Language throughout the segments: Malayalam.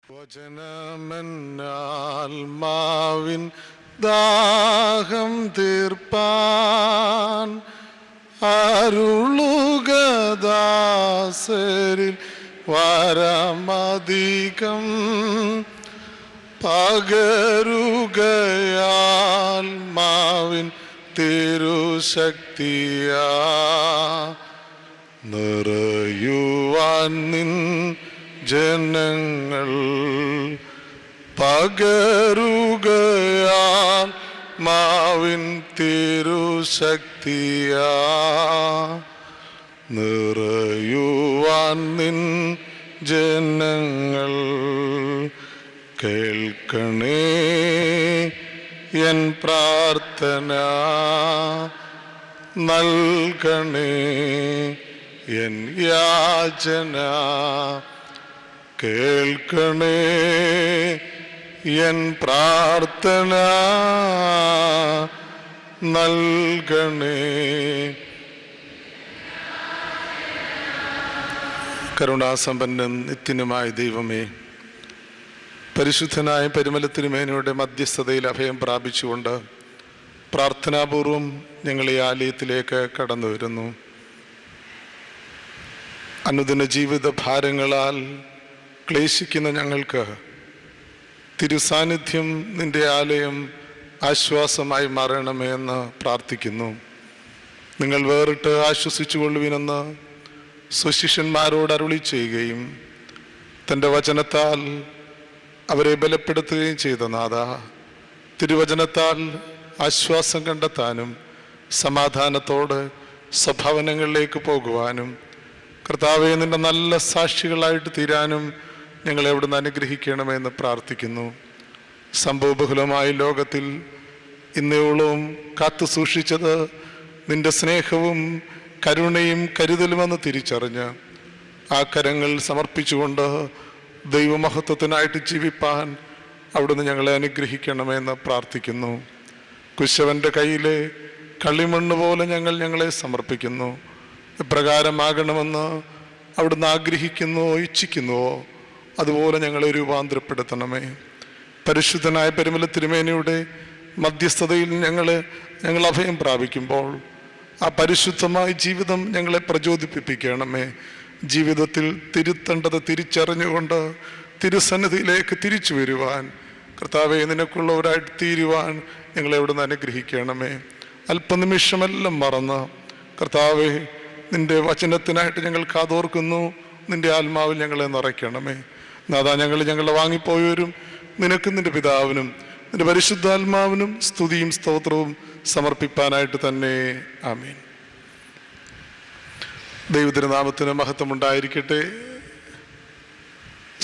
വചനമെന്നാൽമാവിൻ ദാഹം തീർപ്പാൻ അരുളുകദാസരിൽ വരമധികം പകരുകയാൽമാവിൻ തിരുശക്തിയാ നിറയുവാൻ നിൻ ജനങ്ങൾ പകരുകയാൽ മാവിൻ തിരുശക്തിയാ നിറയുവാൻ നിൻ ജനങ്ങൾ കേൾക്കണേ എൻ പ്രാർത്ഥന നൽകണേ എൻ യാചന കേൾക്കണേ എൻ പ്രാർത്ഥന നൽകണേ. കരുണാസമ്പന്നൻ നിത്യനുമായ ദൈവമേ, പരിശുദ്ധനായ പരിമല തിരുമേനിയുടെ മധ്യസ്ഥതയിൽ അഭയം പ്രാപിച്ചുകൊണ്ട് പ്രാർത്ഥനാപൂർവം ഞങ്ങൾ ഈ ആലയത്തിലേക്ക് കടന്നു വരുന്നു. അനുദിന ജീവിത ഭാരങ്ങളാൽ ക്ലേശിക്കുന്ന ഞങ്ങൾക്ക് തിരുസാന്നിധ്യം നിന്റെ ആലയം ആശ്വാസമായി മാറണമേ എന്ന് പ്രാർത്ഥിക്കുന്നു. നിങ്ങൾ വേറിട്ട് ആശ്വസിച്ചു കൊള്ളുവിനെന്ന് സുശിഷ്യന്മാരോട് അരുളി ചെയ്യുകയും തൻ്റെ വചനത്താൽ അവരെ ബലപ്പെടുത്തുകയും ചെയ്ത നാഥ, തിരുവചനത്താൽ ആശ്വാസം കണ്ടെത്താനും സമാധാനത്തോടെ സ്വഭവനങ്ങളിലേക്ക് പോകുവാനും കർത്താവേ നിന്റെ നല്ല സാക്ഷികളായിട്ട് തീരാനും ഞങ്ങളെ അവിടുന്ന് അനുഗ്രഹിക്കണമെന്ന് പ്രാർത്ഥിക്കുന്നു. സംഭവബഹുലമായ ലോകത്തിൽ ഇന്നയോളവും കാത്തു സൂക്ഷിച്ചത് നിന്റെ സ്നേഹവും കരുണയും കരുതലുമെന്ന് തിരിച്ചറിഞ്ഞ് ആ കരങ്ങൾ സമർപ്പിച്ചുകൊണ്ട് ദൈവമഹത്വത്തിനായിട്ട് ജീവിപ്പാൻ അവിടുന്ന് ഞങ്ങളെ അനുഗ്രഹിക്കണമെന്ന് പ്രാർത്ഥിക്കുന്നു. കുശവൻ്റെ കയ്യിലെ കളിമണ്ണ് പോലെ ഞങ്ങളെ സമർപ്പിക്കുന്നു. ഇപ്രകാരമാകണമെന്ന് അവിടുന്ന് ആഗ്രഹിക്കുന്നുവോ ഇച്ഛിക്കുന്നുവോ അതുപോലെ ഞങ്ങളെ രൂപാന്തരപ്പെടുത്തണമേ. പരിശുദ്ധനായ പരിമല തിരുമേനിയുടെ മധ്യസ്ഥതയിൽ ഞങ്ങൾ അഭയം പ്രാപിക്കുമ്പോൾ ആ പരിശുദ്ധമായ ജീവിതം ഞങ്ങളെ പ്രചോദിപ്പിക്കണമേ. ജീവിതത്തിൽ തിരുത്തേണ്ടത് തിരിച്ചറിഞ്ഞുകൊണ്ട് തിരുസന്നിധിയിലേക്ക് തിരിച്ചു വരുവാൻ കർത്താവേ നിനക്കുള്ളവരായിട്ട് തീരുവാൻ ഞങ്ങളെ അവിടുന്ന് അനുഗ്രഹിക്കണമേ. അല്പനിമിഷമെല്ലാം മറന്ന് കർത്താവേ നിന്റെ വചനത്തിനായിട്ട് ഞങ്ങൾ കാതോർക്കുന്നു. നിന്റെ ആത്മാവിൽ ഞങ്ങളെ നിറയ്ക്കണമേ. നാഥാ, ഞങ്ങളെ വാങ്ങിപ്പോയവരും നിനക്കും നിന്റെ പിതാവിനും നിന്റെ പരിശുദ്ധാത്മാവിനും സ്തുതിയും സ്തോത്രവും സമർപ്പിപ്പാനായിട്ട് തന്നെ. ആമീൻ. ദൈവതിരുനാമത്തിന് മഹത്വം ഉണ്ടായിരിക്കട്ടെ.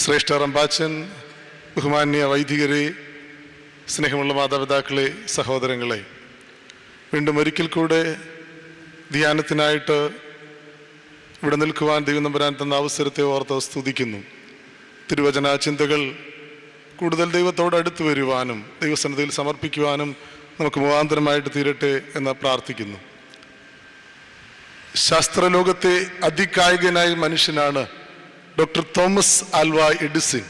ശ്രേഷ്ഠ റമ്പാച്ചൻ, ബഹുമാന്യ വൈദികരെ, സ്നേഹമുള്ള മാതാപിതാക്കളെ, സഹോദരങ്ങളെ, വീണ്ടും ഒരിക്കൽ കൂടെ ധ്യാനത്തിനായിട്ട് ഇവിടെ നിൽക്കുവാൻ ദൈവം തമ്പുരാൻ തന്ന അവസരത്തെ ഓർത്ത് സ്തുതിക്കുന്നു. തിരുവചന ചിന്തകൾ കൂടുതൽ ദൈവത്തോട് അടുത്ത് വരുവാനും ദൈവസന്നിധിയിൽ സമർപ്പിക്കുവാനും നമുക്ക് മുഖാന്തരമായിട്ട് തീരട്ടെ എന്ന് പ്രാർത്ഥിക്കുന്നു. ശാസ്ത്രലോകത്തെ അതികായകനായ മനുഷ്യനാണ് ഡോക്ടർ തോമസ് ആൽവ എഡിസൺ.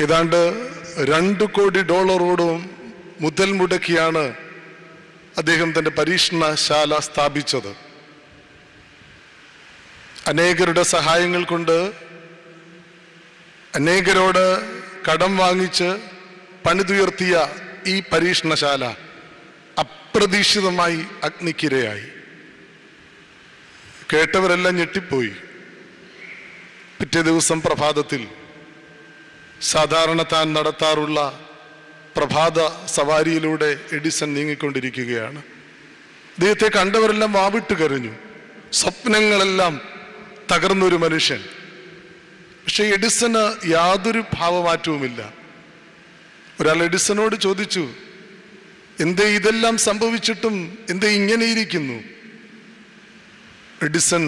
ഏതാണ്ട് $2 കോടി മുതൽ മുടക്കിയാണ് അദ്ദേഹം തൻ്റെ പരീക്ഷണശാല സ്ഥാപിച്ചത്. അനേകരുടെ സഹായങ്ങൾ കൊണ്ട്, അനേകരോട് കടം വാങ്ങിച്ച് പണിതുയർത്തിയ ഈ പരീക്ഷണശാല അപ്രതീക്ഷിതമായി അഗ്നിക്കിരയായി. കേട്ടവരെല്ലാം ഞെട്ടിപ്പോയി. പിറ്റേ ദിവസം പ്രഭാതത്തിൽ സാധാരണ താൻ നടത്താറുള്ള പ്രഭാത സവാരിയിലൂടെ എഡിസൺ നീങ്ങിക്കൊണ്ടിരിക്കുകയാണ്. അദ്ദേഹത്തെ കണ്ടവരെല്ലാം വാവിട്ട് കരഞ്ഞു. സ്വപ്നങ്ങളെല്ലാം തകർന്നൊരു മനുഷ്യൻ. പക്ഷെ എഡിസന് യാതൊരു ഭാവമാറ്റവുമില്ല. ഒരാൾ എഡിസനോട് ചോദിച്ചു, എന്തേ ഇതെല്ലാം സംഭവിച്ചിട്ടും എന്തേ ഇങ്ങനെ ഇരിക്കുന്നു? എഡിസൺ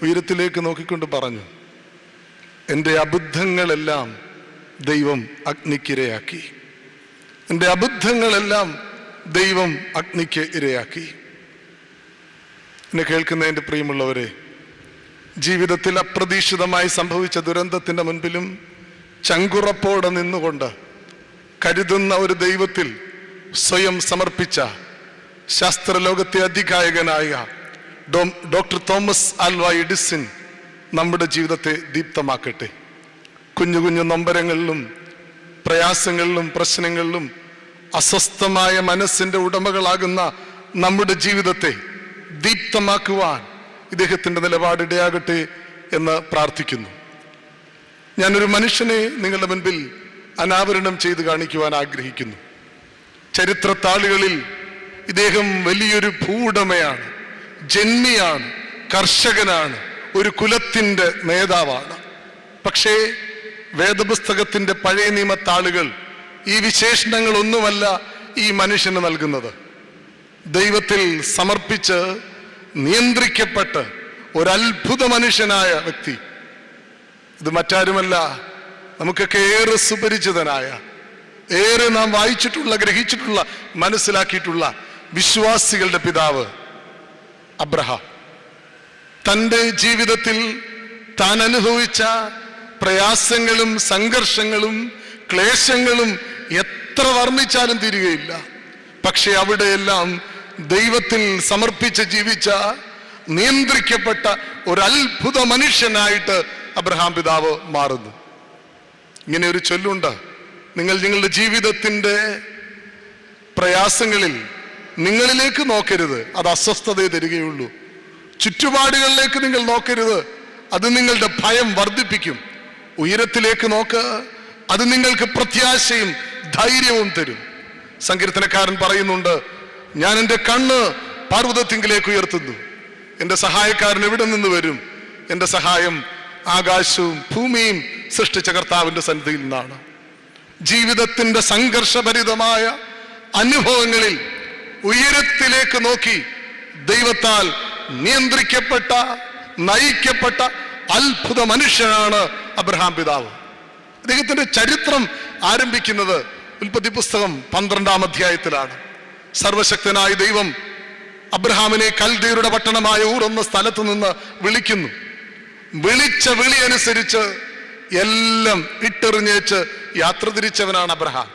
ഉയരത്തിലേക്ക് നോക്കിക്കൊണ്ട് പറഞ്ഞു, എൻ്റെ അബദ്ധങ്ങളെല്ലാം ദൈവം അഗ്നിക്കിരയാക്കി. എൻ്റെ അബദ്ധങ്ങളെല്ലാം ദൈവം അഗ്നിക്ക് ഇരയാക്കി. എന്നെ കേൾക്കുന്ന എൻ്റെ പ്രിയമുള്ളവരെ, ജീവിതത്തിൽ അപ്രതീക്ഷിതമായി സംഭവിച്ച ദുരന്തത്തിൻ്റെ മുൻപിലും ചങ്കുറപ്പോടെ നിന്നുകൊണ്ട് കരുതുന്ന ഒരു ദൈവത്തിൽ സ്വയം സമർപ്പിച്ച ശാസ്ത്രലോകത്തെ അതികായകനായ ഡോക്ടർ തോമസ് ആൽവാ എഡിസൺ നമ്മുടെ ജീവിതത്തെ ദീപ്തമാക്കട്ടെ. കുഞ്ഞു കുഞ്ഞു നൊമ്പരങ്ങളിലും പ്രയാസങ്ങളിലും പ്രശ്നങ്ങളിലും അസ്വസ്ഥമായ മനസ്സിൻ്റെ ഉടമകളാകുന്ന നമ്മുടെ ജീവിതത്തെ ദീപ്തമാക്കുവാൻ ഇദ്ദേഹത്തിൻ്റെ നിലപാടിടയാകട്ടെ എന്ന് പ്രാർത്ഥിക്കുന്നു. ഞാനൊരു മനുഷ്യനെ നിങ്ങളുടെ മുൻപിൽ അനാവരണം ചെയ്ത് കാണിക്കുവാൻ ആഗ്രഹിക്കുന്നു. ചരിത്രത്താളുകളിൽ ഇദ്ദേഹം വലിയൊരു ഭൂവുടമയാണ്, ജന്മിയാണ്, കർഷകനാണ്, ഒരു കുലത്തിൻ്റെ നേതാവാണ്. പക്ഷേ വേദപുസ്തകത്തിൻ്റെ പഴയ നിയമത്താളുകൾ ഈ വിശേഷണങ്ങളൊന്നുമല്ല ഈ മനുഷ്യന് നൽകുന്നത്. ദൈവത്തിൽ സമർപ്പിച്ച് നിയന്ത്രിക്കപ്പെട്ട് ഒരത്ഭുത മനുഷ്യനായ വ്യക്തി. ഇത് മറ്റാരുമല്ല, നമുക്കൊക്കെ ഏറെ സുപരിചിതനായ, ഏറെ നാം വായിച്ചിട്ടുള്ള, ഗ്രഹിച്ചിട്ടുള്ള, മനസ്സിലാക്കിയിട്ടുള്ള വിശ്വാസികളുടെ പിതാവ് അബ്രഹാം. തൻ്റെ ജീവിതത്തിൽ താൻ അനുഭവിച്ച പ്രയാസങ്ങളും സംഘർഷങ്ങളും ക്ലേശങ്ങളും എത്ര വർണ്ണിച്ചാലും തീരുകയില്ല. പക്ഷെ അവിടെയെല്ലാം ദൈവത്തിൽ സമർപ്പിച്ച് ജീവിച്ച, നിയന്ത്രിക്കപ്പെട്ട ഒരു അത്ഭുത മനുഷ്യനായിട്ട് അബ്രഹാം പിതാവ് മാറുന്നു. ഇങ്ങനെ ഒരു ചൊല്ലുണ്ട്, നിങ്ങൾ നിങ്ങളുടെ ജീവിതത്തിൻ്റെ പ്രയാസങ്ങളിൽ നിങ്ങളിലേക്ക് നോക്കരുത്, അത് അസ്വസ്ഥതയെ തരികയുള്ളൂ. ചുറ്റുപാടുകളിലേക്ക് നിങ്ങൾ നോക്കരുത്, അത് നിങ്ങളുടെ ഭയം വർദ്ധിപ്പിക്കും. ഉയരത്തിലേക്ക് നോക്ക്, അത് നിങ്ങൾക്ക് പ്രത്യാശയും ധൈര്യവും തരും. സങ്കീർത്തനക്കാരൻ പറയുന്നുണ്ട്, ഞാൻ എൻ്റെ കണ്ണ് പർവ്വതത്തിങ്കിലേക്ക് ഉയർത്തുന്നു, എൻ്റെ സഹായക്കാരൻ എവിടെ നിന്ന് വരും? എൻ്റെ സഹായം ആകാശവും ഭൂമിയും സൃഷ്ടിച്ച കർത്താവിൻ്റെ സന്നിധിയിൽ നിന്നാണ്. ജീവിതത്തിൻ്റെ സംഘർഷഭരിതമായ അനുഭവങ്ങളിൽ ഉയരത്തിലേക്ക് നോക്കി ദൈവത്താൽ നിയന്ത്രിക്കപ്പെട്ട, നയിക്കപ്പെട്ട അത്ഭുത മനുഷ്യനാണ് അബ്രഹാം പിതാവ്. അദ്ദേഹത്തിന്റെ ചരിത്രം ആരംഭിക്കുന്നത് ഉൽപ്പത്തി പുസ്തകം 12-ാം അധ്യായത്തിലാണ്. സർവശക്തനായ ദൈവം അബ്രഹാമിനെ കൽദയരുടെ പട്ടണമായ ഊർ എന്ന സ്ഥലത്ത് നിന്ന് വിളിക്കുന്നു. വിളിച്ച വിളി അനുസരിച്ച് എല്ലാം ഇട്ടെറിഞ്ഞേച്ച് യാത്ര തിരിച്ചവനാണ് അബ്രഹാം.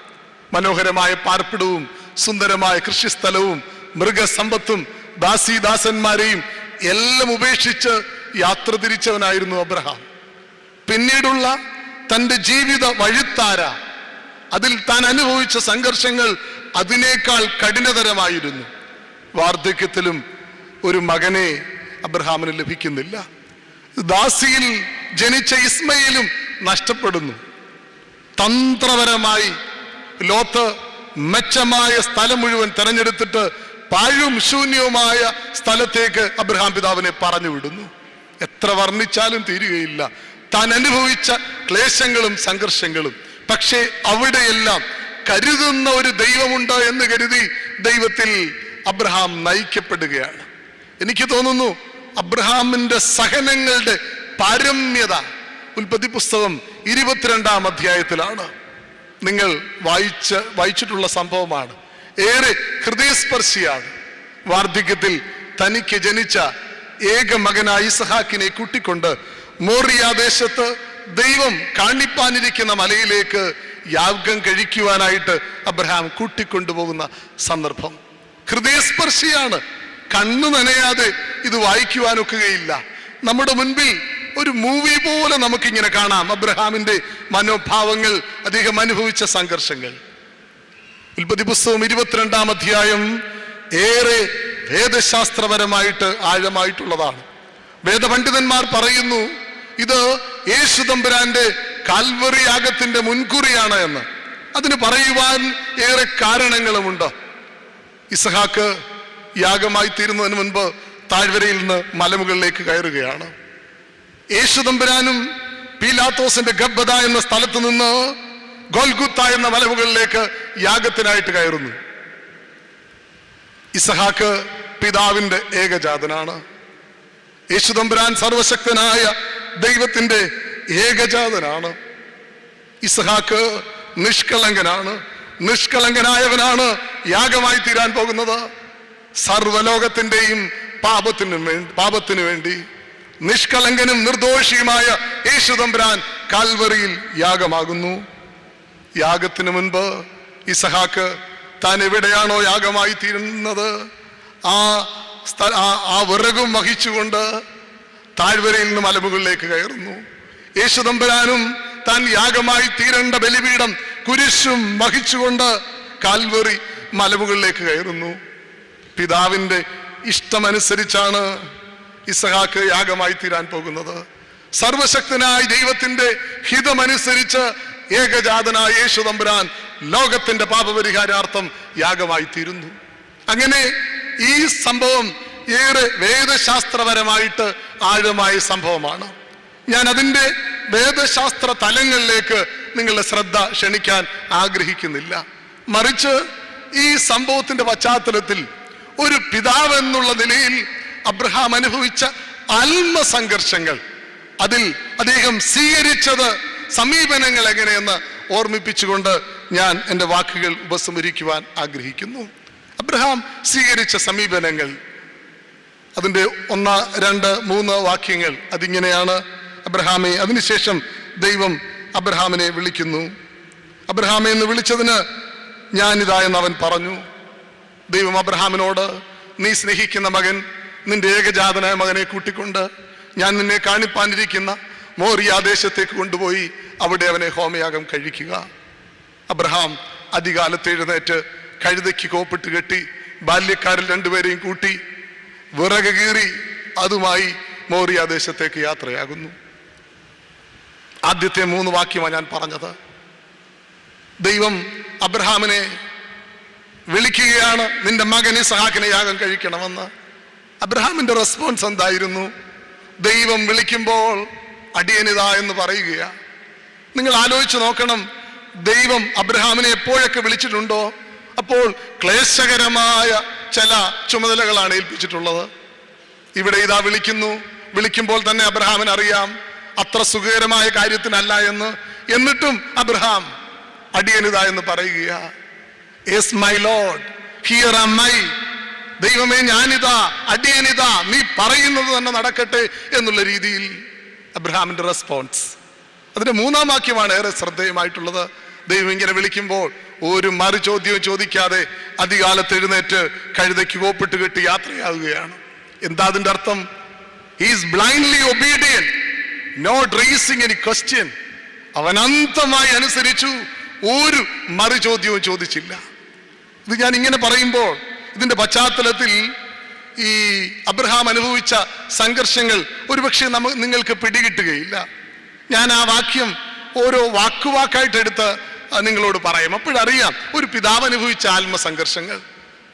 മനോഹരമായ പാർപ്പിടവും സുന്ദരമായ കൃഷിസ്ഥലവും മൃഗസമ്പത്തും ദാസീദാസന്മാരെയും എല്ലാം ഉപേക്ഷിച്ച് യാത്ര തിരിച്ചവനായിരുന്നു അബ്രഹാം. പിന്നീടുള്ള തൻ്റെ ജീവിത വഴിത്താര, അതിൽ താൻ അനുഭവിച്ച സംഘർഷങ്ങൾ അതിനേക്കാൾ കഠിനതരമായിരുന്നു. വാർദ്ധക്യത്തിലും ഒരു മകനെ അബ്രഹാമിന് ലഭിക്കുന്നില്ല. ദാസിയിൽ ജനിച്ച ഇസ്മയിലും നഷ്ടപ്പെടുന്നു. തന്ത്രപരമായി ലോത്ത് മെച്ചമായ സ്ഥലം മുഴുവൻ തെരഞ്ഞെടുത്തിട്ട് പാഴും ശൂന്യവുമായ സ്ഥലത്തേക്ക് അബ്രഹാം പിതാവിനെ പറഞ്ഞു വിടുന്നു. എത്ര വർണ്ണിച്ചാലും തീരുകയില്ല താൻ അനുഭവിച്ച ക്ലേശങ്ങളും സംഘർഷങ്ങളും. പക്ഷേ അവിടെയെല്ലാം കരുതുന്ന ഒരു ദൈവമുണ്ട് എന്ന് കരുതി ദൈവത്തിൽ അബ്രഹാം നയിക്കപ്പെടുകയാണ്. എനിക്ക് തോന്നുന്നു അബ്രഹാമിന്റെ സഹനങ്ങളുടെ പാരമ്യത ഉൽപ്പത്തി പുസ്തകം 22-ാം അധ്യായത്തിലാണ്. നിങ്ങൾ വായിച്ചിട്ടുള്ള സംഭവമാണ്. ഏറെ ഹൃദയസ്പർശിയാണ്. വാർദ്ധക്യത്തിൽ തനിക്ക് ജനിച്ച ഏക മകനായ ഇസ്ഹാക്കിനെ കൂട്ടിക്കൊണ്ട് മോറിയ ദേശത്ത് ദൈവം കാണിപ്പാനിരിക്കുന്ന മലയിലേക്ക് യാഗം കഴിക്കുവാനായിട്ട് അബ്രഹാം കൂട്ടിക്കൊണ്ടുപോകുന്ന സന്ദർഭം ഹൃദയസ്പർശിയാണ്. കണ്ണു നനയാതെ ഇത് വായിക്കുവാനൊക്കുകയില്ല. നമ്മുടെ മുൻപിൽ ഒരു മൂവി പോലെ നമുക്കിങ്ങനെ കാണാം അബ്രഹാമിന്റെ മനോഭാവങ്ങൾ, അദ്ദേഹം അനുഭവിച്ച സംഘർഷങ്ങൾ. ഉൽപ്പത്തി പുസ്തകം 22-ാം അധ്യായം ഏറെ വേദശാസ്ത്രപരമായിട്ട് ആഴമായിട്ടുള്ളതാണ്. വേദപണ്ഡിതന്മാർ പറയുന്നു ഇത് യേശു തമ്പുരാന്റെ കാൽവറി യാഗത്തിന്റെ മുൻകുറിയാണ് എന്ന്. അതിന് പറയുവാൻ ഏറെ കാരണങ്ങളുമുണ്ട്. ഇസഹാക്ക് യാഗമായി തീരുന്നതിന് മുൻപ് താഴ്വരയിൽ നിന്ന് മലമുകളിലേക്ക് കയറുകയാണ്. യേശു തമ്പുരാനും പീലാത്തോസിന്റെ ഗബ്ബദ എന്ന സ്ഥലത്ത് നിന്ന് ഗോൽഗുത്ത എന്ന മലമുകളിലേക്ക് യാഗത്തിനായിട്ട് കയറുന്നു. ഇസഹാക്ക് പിതാവിന്റെ ഏകജാതനാണ്. യേശു തമ്പുരാൻ സർവശക്തനായ ദൈവത്തിന്റെ ഏകജാതനാണ്. ഇസഹാക്ക് നിഷ്കളങ്കനാണ്. നിഷ്കളങ്കനായവനാണ് യാഗമായി തീരാൻ പോകുന്നത്. സർവലോകത്തിന്റെയും പാപത്തിനു വേണ്ടി നിഷ്കളങ്കനും നിർദോഷിയുമായ യേശു തമ്പുരാൻ കാൽവറിയിൽ യാഗമാകുന്നു. യാഗത്തിന് മുൻപ് ഇസഹാക്ക് താൻ എവിടെയാണോ യാഗമായി തീരുന്നത് ആ വിറകും വഹിച്ചുകൊണ്ട് താഴ്വരയിൽ നിന്ന് മലമുകളിലേക്ക് കയറുന്നു. യേശു തമ്പുരാനും താൻ യാഗമായി തീരേണ്ട ബലിപീഠം കുരിശും വഹിച്ചുകൊണ്ട് കാൽവറി മലമുകളിലേക്ക് കയറുന്നു. പിതാവിന്റെ ഇഷ്ടമനുസരിച്ചാണ് ഇസഹാക്ക് യാഗമായി തീരാൻ പോകുന്നത്. സർവശക്തനായ ദൈവത്തിന്റെ ഹിതമനുസരിച്ച് ഏകജാതനായ യേശു തമ്പുരാൻ ലോകത്തിന്റെ പാപപരിഹാരാർത്ഥം യാഗമായി തീരുന്നു. അങ്ങനെ ഈ സംഭവം ഏറെ വേദശാസ്ത്രപരമായിട്ട് ആഴമായ സംഭവമാണ്. ഞാൻ അതിൻ്റെ വേദശാസ്ത്ര തലങ്ങളിലേക്ക് നിങ്ങളുടെ ശ്രദ്ധ ക്ഷണിക്കാൻ ആഗ്രഹിക്കുന്നില്ല. മറിച്ച് ഈ സംഭവത്തിന്റെ പശ്ചാത്തലത്തിൽ ഒരു പിതാവ് എന്നുള്ള നിലയിൽ അബ്രഹാം അനുഭവിച്ച ആത്മസംഘർഷങ്ങൾ, അതിൽ അദ്ദേഹം സ്വീകരിച്ചത് സമീപനങ്ങൾ എങ്ങനെയെന്ന് ഓർമ്മിപ്പിച്ചുകൊണ്ട് ഞാൻ എൻ്റെ വാക്കുകൾ ഉപസംഹരിക്കുവാൻ ആഗ്രഹിക്കുന്നു. അബ്രഹാം സ്വീകരിച്ച സമീപനങ്ങൾ, അതിൻ്റെ 1, 2, 3 വാക്യങ്ങൾ അതിങ്ങനെയാണ്. അബ്രഹാമെ, അതിനുശേഷം ദൈവം അബ്രഹാമിനെ വിളിക്കുന്നു. അബ്രഹാമെ എന്ന് വിളിച്ചതിന് ഞാനിതാ എന്ന് അവൻ പറഞ്ഞു. ദൈവം അബ്രഹാമിനോട്, നീ സ്നേഹിക്കുന്ന മകൻ, നിന്റെ ഏകജാതനായ മകനെ കൂട്ടിക്കൊണ്ട് ഞാൻ നിന്നെ കാണിപ്പാനിരിക്കുന്ന മോറിയ ദേശത്തേക്ക് കൊണ്ടുപോയി അവിടെ അവനെ ഹോമയാഗം കഴിക്കുക. അബ്രഹാം അതികാലത്ത് എഴുന്നേറ്റ് കഴുതയ്ക്ക് കോപ്പിട്ട് കെട്ടി ബാല്യക്കാരിൽ 2 പേരെയും കൂട്ടി വിറക് കീറി അതുമായി മോറിയ ദേശത്തേക്ക് യാത്രയാകുന്നു. ആദ്യത്തെ 3 വാക്യമാണ് ഞാൻ പറഞ്ഞത്. ദൈവം അബ്രഹാമിനെ വിളിക്കുകയാണ്, നിന്റെ മകൻ ഇസഹാക്കിനെ യാഗം കഴിക്കണമെന്ന്. അബ്രഹാമിന്റെ റെസ്പോൺസ് എന്തായിരുന്നു? ദൈവം വിളിക്കുമ്പോൾ അടിയനിതാ എന്ന് പറയുകയാ. നിങ്ങൾ ആലോചിച്ച് നോക്കണം, ദൈവം അബ്രഹാമിനെ എപ്പോഴൊക്കെ വിളിച്ചിട്ടുണ്ടോ അപ്പോൾ ക്ലേശകരമായ ചില ചുമതലകളാണ് ഏൽപ്പിച്ചിട്ടുള്ളത്. ഇവിടെ ഇതാ വിളിക്കുന്നു. വിളിക്കുമ്പോൾ തന്നെ അബ്രഹാമിന് അറിയാം അത്ര സുഖകരമായ കാര്യത്തിനല്ല എന്ന്. എന്നിട്ടും അബ്രഹാം അടിയനിതാ എന്ന് പറയുകയാ. Yes my lord, here am I. ദൈവമേ, ഞാനിതാ, അടിയനിതാ, നീ പറയുന്നത് തന്നെ നടക്കട്ടെ എന്നുള്ള രീതിയിൽ അബ്രഹാമിന്റെ റെസ്പോൺസ്. അതിന്റെ 3-ാം വാക്യമാണ് ഏറെ ശ്രദ്ധേയമായിട്ടുള്ളത്. ദൈവം ഇങ്ങനെ വിളിക്കുമ്പോൾ ഒരു മറു ചോദ്യവും ചോദിക്കാതെ അതികാലത്ത് എഴുന്നേറ്റ് കഴുതയ്ക്ക് കോപ്പിട്ട് കെട്ടി യാത്രയാവുകയാണ്. എന്താ അതിന്റെ അർത്ഥം? He is blindly obedient, not raising any question. അവൻ അന്തമായി അനുസരിച്ചു, ഒരു മറു ചോദ്യവും ചോദിച്ചില്ല. ഇത് ഞാൻ ഇങ്ങനെ പറയുമ്പോൾ ഇതിന്റെ പശ്ചാത്തലത്തിൽ ഈ അബ്രഹാം അനുഭവിച്ച സംഘർഷങ്ങൾ ഒരുപക്ഷെ നിങ്ങൾക്ക് പിടികിട്ടുകയില്ല. ഞാൻ ആ വാക്യം ഓരോ വാക്കുവാക്കായിട്ട് എടുത്ത് നിങ്ങളോട് പറയാം. അപ്പോഴറിയാം ഒരു പിതാവ് അനുഭവിച്ച ആത്മസംഘർഷങ്ങൾ.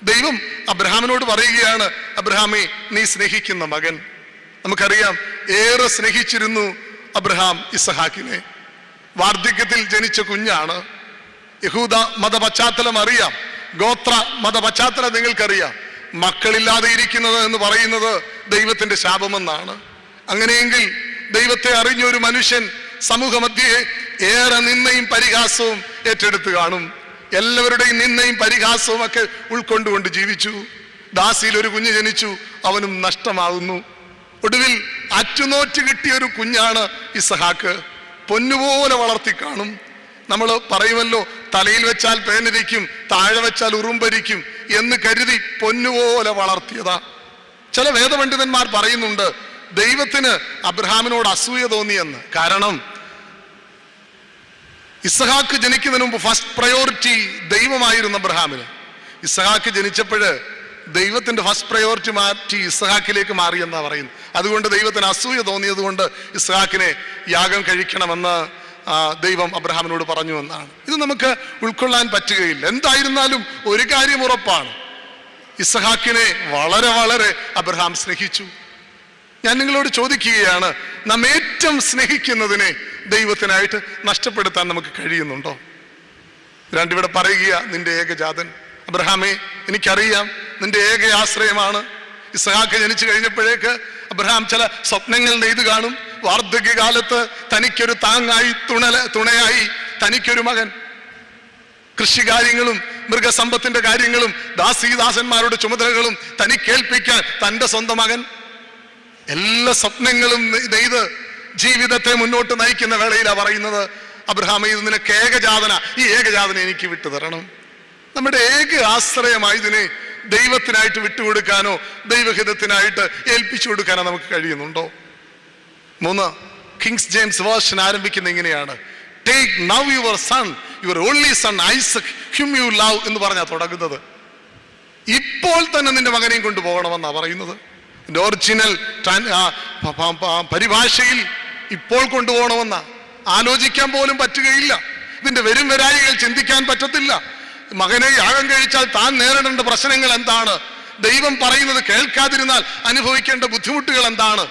ദൈവം അബ്രഹാമിനോട് പറയുകയാണ്, അബ്രഹാമേ, നീ സ്നേഹിക്കുന്ന മകൻ. നമുക്കറിയാം ഏറെ സ്നേഹിച്ചിരുന്നു അബ്രഹാം ഇസഹാക്കിനെ. വാർദ്ധക്യത്തിൽ ജനിച്ച കുഞ്ഞാണ്. യഹൂദ മത പശ്ചാത്തലം അറിയാം, ഗോത്ര മത പശ്ചാത്തലം നിങ്ങൾക്കറിയാം. മക്കളില്ലാതെ ഇരിക്കുന്നത് എന്ന് പറയുന്നത് ദൈവത്തിന്റെ ശാപമെന്നാണ്. അങ്ങനെയെങ്കിൽ ദൈവത്തെ അറിഞ്ഞ ഒരു മനുഷ്യൻ സമൂഹമധ്യേ ഏറെ നിന്ദയും പരിഹാസവും ഏറ്റെടുത്ത് കാണും. എല്ലാവരുടെയും നിന്ദയും പരിഹാസവും ഒക്കെ ഉൾക്കൊണ്ടുകൊണ്ട് ജീവിച്ചു. ദാസിയിൽ ഒരു കുഞ്ഞ് ജനിച്ചു, അവനും നഷ്ടമാകുന്നു. ഒടുവിൽ അറ്റുനോറ്റ് കിട്ടിയ ഒരു കുഞ്ഞാണ് ഇസഹാക്ക്. പൊന്നുപോലെ വളർത്തി കാണും. നമ്മൾ പറയുമല്ലോ, തലയിൽ വെച്ചാൽ പേനരിക്കും, താഴെ വെച്ചാൽ ഉറുമ്പരിക്കും എന്ന് കരുതി പൊന്നുപോലെ വളർത്തിയതാ. ചില വേദപണ്ഡിതന്മാർ പറയുന്നുണ്ട് ദൈവത്തിന് അബ്രഹാമിനോട് അസൂയ തോന്നിയെന്ന്. കാരണം ഇസ്ഹാക്ക് ജനിക്കുന്നതിന് മുമ്പ് ഫസ്റ്റ് പ്രയോറിറ്റി ദൈവമായിരുന്നു അബ്രഹാമിന്. ഇസ്ഹാക്ക് ജനിച്ചപ്പോഴ് ദൈവത്തിന്റെ ഫസ്റ്റ് പ്രയോറിറ്റി മാറ്റി ഇസ്ഹാക്കിലേക്ക് മാറിയെന്നാ പറയുന്നത്. അതുകൊണ്ട് ദൈവത്തിന് അസൂയ തോന്നിയത് കൊണ്ട് ഇസ്ഹാക്കിനെ യാഗം കഴിക്കണമെന്ന് ദൈവം അബ്രഹാമിനോട് പറഞ്ഞു എന്നാണ്. ഇത് നമുക്ക് ഉൾക്കൊള്ളാൻ പറ്റുകയില്ല. എന്തായിരുന്നാലും ഒരു കാര്യം ഉറപ്പാണ്, ഇസ്ഹാക്കിനെ വളരെ വളരെ അബ്രഹാം സ്നേഹിച്ചു. ഞാൻ നിങ്ങളോട് ചോദിക്കുകയാണ്, നാം ഏറ്റവും സ്നേഹിക്കുന്നതിനെ ദൈവത്തിനായിട്ട് നഷ്ടപ്പെടുത്താൻ നമുക്ക് കഴിയുന്നുണ്ടോ? രണ്ടിവിടെ പറയുക, നിന്റെ ഏകജാതൻ അബ്രഹാമേ, എനിക്കറിയാം നിന്റെ ഏക ആശ്രയമാണ്. ഇസ്ഹാക്ക് ജനിച്ചു കഴിഞ്ഞപ്പോഴേക്ക് അബ്രഹാം ചില സ്വപ്നങ്ങൾ നെയ്ത് കാണും. വാർദ്ധക്യകാലത്ത് തനിക്കൊരു താങ്ങായി തുണയായി തനിക്കൊരു മകൻ, കൃഷികാര്യങ്ങളും മൃഗസമ്പത്തിന്റെ കാര്യങ്ങളും ദാസീദാസന്മാരുടെ ചുമതലകളും തനിക്കേൽപ്പിക്കാൻ തൻ്റെ സ്വന്തം മകൻ, എല്ലാ സ്വപ്നങ്ങളും നെയ്ത് ജീവിതത്തെ മുന്നോട്ട് നയിക്കുന്ന വേളയിലാണ് പറയുന്നത്, അബ്രഹാമേ, ഇത് നിനക്ക് ഏകജാതന, ഈ ഏകജാതന എനിക്ക് വിട്ടു തരണം. നമ്മുടെ ഏക ആശ്രയമായി ഇതിനെ ദൈവത്തിനായിട്ട് വിട്ടുകൊടുക്കാനോ ദൈവഹിതത്തിനായിട്ട് ഏൽപ്പിച്ചു കൊടുക്കാനോ നമുക്ക് കഴിയുന്നുണ്ടോ? 3, കിങ്സ് ജെയിംസ് വേർഷൻ ആരംഭിക്കുന്ന ഇങ്ങനെയാണ്, take now your son, your only son Isaac whom you love എന്ന് പറഞ്ഞാ തുടങ്ങുന്നത്. ഇപ്പോൾ തന്നെ നിന്റെ മകനെയും കൊണ്ടുപോകണമെന്നാ പറയുന്നത്. ഒറിജിനൽ പരിഭാഷയിൽ ഇപ്പോൾ കൊണ്ടുപോകണമെന്ന ആലോചിക്കാൻ പോലും പറ്റുകയില്ല. ഇതിന്റെ വരും വരായികൾ ചിന്തിക്കാൻ പറ്റത്തില്ല. മകനെ യാഗം കഴിച്ചാൽ താൻ നേരിടേണ്ട പ്രശ്നങ്ങൾ എന്താണ്, ദൈവം പറയുന്നത് കേൾക്കാതിരുന്നാൽ അനുഭവിക്കേണ്ട ബുദ്ധിമുട്ടുകൾ എന്താണ്,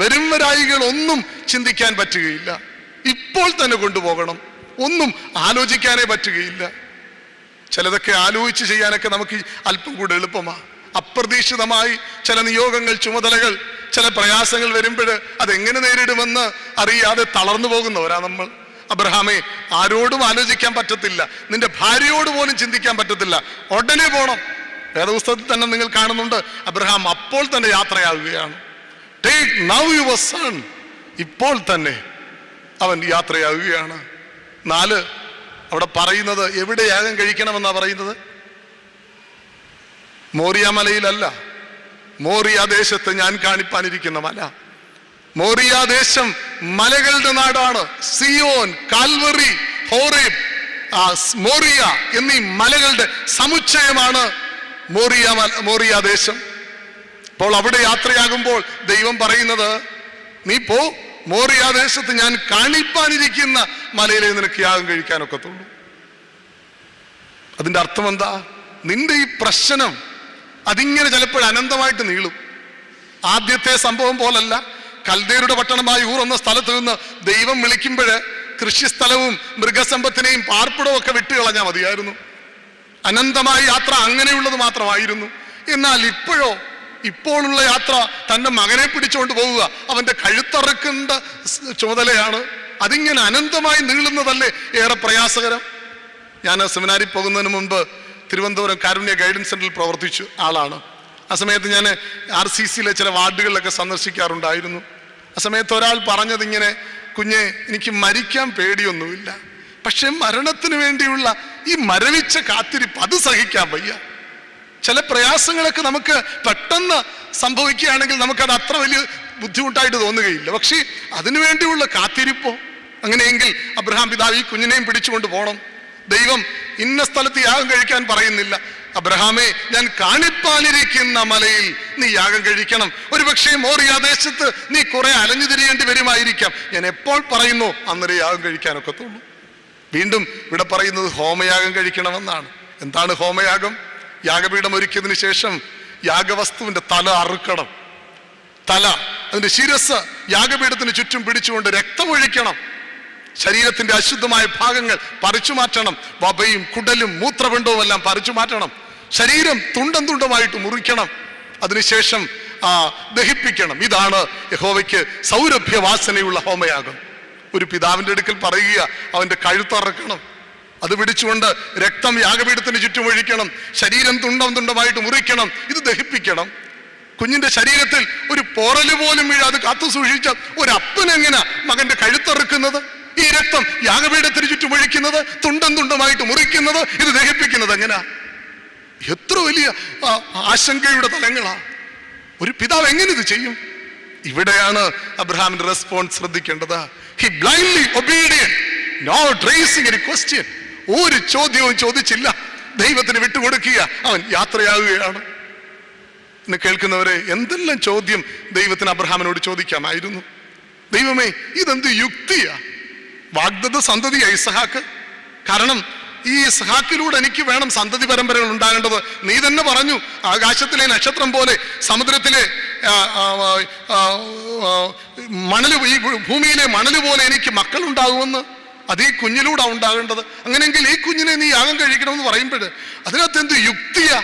വരും വരായികൾ ഒന്നും ചിന്തിക്കാൻ പറ്റുകയില്ല. ഇപ്പോൾ തന്നെ കൊണ്ടുപോകണം, ഒന്നും ആലോചിക്കാനേ പറ്റുകയില്ല. ചിലതൊക്കെ ആലോചിച്ച് ചെയ്യാനൊക്കെ നമുക്ക് അല്പം കൂടെ എളുപ്പമാണ്. അപ്രതീക്ഷിതമായി ചില നിയോഗങ്ങൾ, ചുമതലകൾ, ചില പ്രയാസങ്ങൾ വരുമ്പോൾ അതെങ്ങനെ നേരിടുമെന്ന് അറിയാതെ തളർന്നു പോകുന്നവരാ നമ്മൾ. അബ്രഹാമേ, ആരോടും ആലോചിക്കാൻ പറ്റത്തില്ല, നിന്റെ ഭാര്യയോട് പോലും ചിന്തിക്കാൻ പറ്റത്തില്ല, ഉടനെ പോണം. വേദപുസ്തകത്തിൽ തന്നെ നിങ്ങൾ കാണുന്നുണ്ട്, അബ്രഹാം അപ്പോൾ തന്നെ യാത്രയാവുകയാണ്. ടേക്ക് നൗ യുവർ സൺ, ഇപ്പോൾ തന്നെ അവൻ യാത്രയാവുകയാണ്. 4, അവിടെ പറയുന്നത് എവിടെ യാഗം കഴിക്കണമെന്നാ പറയുന്നത്? മോറിയ മലയിലല്ല, മോറിയ ദേശത്ത് ഞാൻ കാണിപ്പാനിരിക്കുന്ന മല. മോറിയ ദേശം മലകളുടെ നാടാണ്. സിയോൻ, കാൽവറി, ഹോറേബ്, മോറിയ എന്നീ മലകളുടെ സമുച്ചയമാണ് മോറിയ ദേശം. അപ്പോൾ അവിടെ യാത്രയാകുമ്പോൾ ദൈവം പറയുന്നത്, നീ പോ, മോറിയ ദേശത്ത് ഞാൻ കാണിപ്പാനിരിക്കുന്ന മലയിലെ നിനക്ക് യാഗം കഴിക്കാനൊക്കത്തുള്ളൂ. അതിന്റെ അർത്ഥം എന്താ? നിന്റെ ഈ പ്രശ്നം അതിങ്ങനെ ചിലപ്പോൾ അനന്തമായിട്ട് നീളും. ആദ്യത്തെ സംഭവം പോലല്ല. കൽദേരുടെ പട്ടണമായ ഊർ എന്ന സ്ഥലത്ത് നിന്ന് ദൈവം വിളിക്കുമ്പോൾ കൃഷിസ്ഥലവും മൃഗസമ്പത്തിനെയും പാർപ്പിടവും ഒക്കെ വിട്ടുകളഞ്ഞാൽ മതിയായിരുന്നു. അനന്തമായ യാത്ര അങ്ങനെയുള്ളത് മാത്രമായിരുന്നു. എന്നാൽ ഇപ്പോഴുള്ള യാത്ര തൻ്റെ മകനെ പിടിച്ചുകൊണ്ട് പോവുക, അവൻ്റെ കഴുത്തറക്കേണ്ട ചുമതലയാണ്. അതിങ്ങനെ അനന്തമായി നീളുന്നതല്ലേ ഏറെ പ്രയാസകരം. ഞാൻ സെമിനാരിൽ പോകുന്നതിന് മുൻപ് തിരുവനന്തപുരം കാരുണ്യ ഗൈഡൻസ് സെന്ററിൽ പ്രവർത്തിച്ചു ആളാണ്. ആ സമയത്ത് ഞാൻ RCCയിലെ ചില വാർഡുകളിലൊക്കെ സന്ദർശിക്കാറുണ്ടായിരുന്നു. ആ സമയത്ത് ഒരാൾ പറഞ്ഞത് ഇങ്ങനെ, കുഞ്ഞെ, എനിക്ക് മരിക്കാൻ പേടിയൊന്നുമില്ല, പക്ഷെ മരണത്തിന് വേണ്ടിയുള്ള ഈ മരവിച്ച കാത്തിരിപ്പ് അത് സഹിക്കാൻ വയ്യ. ചില പ്രയാസങ്ങളൊക്കെ നമുക്ക് പെട്ടെന്ന് സംഭവിക്കുകയാണെങ്കിൽ നമുക്കത് അത്ര വലിയ ബുദ്ധിമുട്ടായിട്ട് തോന്നുകയില്ല. പക്ഷേ അതിനുവേണ്ടിയുള്ള കാത്തിരിപ്പോ? അങ്ങനെയെങ്കിൽ അബ്രഹാം പിതാവ് ഈ കുഞ്ഞിനെയും പിടിച്ചുകൊണ്ട് പോകണം. ദൈവം ഇന്ന സ്ഥലത്ത് യാഗം കഴിക്കാൻ പറയുന്നില്ല. അബ്രഹാമേ, ഞാൻ കാണിപ്പാനിരിക്കുന്ന മലയിൽ നീ യാഗം കഴിക്കണം. ഒരുപക്ഷെ മോറിയ ദേശത്ത് നീ കുറെ അലഞ്ഞു തിരിയേണ്ടി വരുമായിരിക്കാം. ഞാൻ എപ്പോൾ പറയുന്നു അന്നേരം യാഗം കഴിക്കാനൊക്കത്തുള്ളൂ. വീണ്ടും ഇവിടെ പറയുന്നത് ഹോമയാഗം കഴിക്കണമെന്നാണ്. എന്താണ് ഹോമയാഗം? യാഗപീഠം ഒരുക്കിയതിന് ശേഷം യാഗവസ്തുവിന്റെ തല അറുക്കണം. അതിന്റെ ശിരസ് യാഗപീഠത്തിന് ചുറ്റും പിടിച്ചുകൊണ്ട് രക്തമൊഴിക്കണം. ശരീരത്തിന്റെ അശുദ്ധമായ ഭാഗങ്ങൾ പറിച്ചു മാറ്റണം. വബയും കുടലും മൂത്രപിണ്ഡവും എല്ലാം പറിച്ചു മാറ്റണം. ശരീരം തുണ്ടം തുണ്ടമായിട്ട് മുറിക്കണം. അതിനുശേഷം ദഹിപ്പിക്കണം. ഇതാണ് യഹോവയ്ക്ക് സൗരഭ്യവാസനയുള്ള ഹോമയാഗം. ഒരു പിതാവിന്റെ അടുക്കൽ പറയുക, അവന്റെ കഴുത്തറക്കണം, അത് പിടിച്ചുകൊണ്ട് രക്തം യാഗപീഠത്തിന് ചുറ്റും ഒഴിക്കണം. ശരീരം തുണ്ടം തുണ്ടമായിട്ട് മുറിക്കണം. ഇത് ദഹിപ്പിക്കണം. കുഞ്ഞിന്റെ ശരീരത്തിൽ ഒരു പോറല് പോലും വീഴാതെ കാത്തു സൂക്ഷിച്ച ഒരു അപ്പനെങ്ങനെ മകന്റെ കഴുത്തറുക്കുന്നത്? ഈ രക്തം യാഗപീഠത്തിന് ചുറ്റും ഒഴിക്കുന്നത്, തുണ്ടം തുണ്ടമായിട്ട് മുറിക്കുന്നത്, ഇത് ദഹിപ്പിക്കുന്നത് എങ്ങനെയാ? എത്ര വലിയ ആശങ്കയുടെ തലങ്ങളാ! ഒരു പിതാവ് എങ്ങനെ ഇത് ചെയ്യും? ഇവിടെയാണ് അബ്രഹാമിന്റെ റെസ്പോൺസ് ശ്രദ്ധിക്കേണ്ടത്. He blindly obedient. not raising any question. ഒരു ചോദ്യവും ചോദിച്ചില്ല. ദൈവത്തിന് വിട്ടുകൊടുക്കുക, അവൻ യാത്രയാകുകയാണ്. എന്നെ കേൾക്കുന്നവരെ, എന്തെല്ലാം ചോദ്യം ദൈവത്തിന് അബ്രഹാമിനോട് ചോദിക്കാമായിരുന്നു. ദൈവമേ, ഇതെന്ത് യുക്തിയാ? വാഗ്ദത്ത സന്തതിയാ ഇസ്ഹാക്ക്. കാരണം ഈ ഇസ്ഹാക്കിലൂടെ എനിക്ക് വേണം സന്തതി പരമ്പരകൾ ഉണ്ടാകേണ്ടത്. നീ തന്നെ പറഞ്ഞു, ആകാശത്തിലെ നക്ഷത്രം പോലെ സമുദ്രത്തിലെ മണല്, ഈ ഭൂമിയിലെ മണല് പോലെ എനിക്ക് മക്കൾ ഉണ്ടാകുമെന്ന്. അത് ഈ കുഞ്ഞിലൂടെ ഉണ്ടാകേണ്ടത്. അങ്ങനെയെങ്കിൽ ഈ കുഞ്ഞിനെ നീ യാഗം കഴിക്കണമെന്ന് പറയുമ്പോൾ അതിനകത്ത് എന്ത് യുക്തിയാ?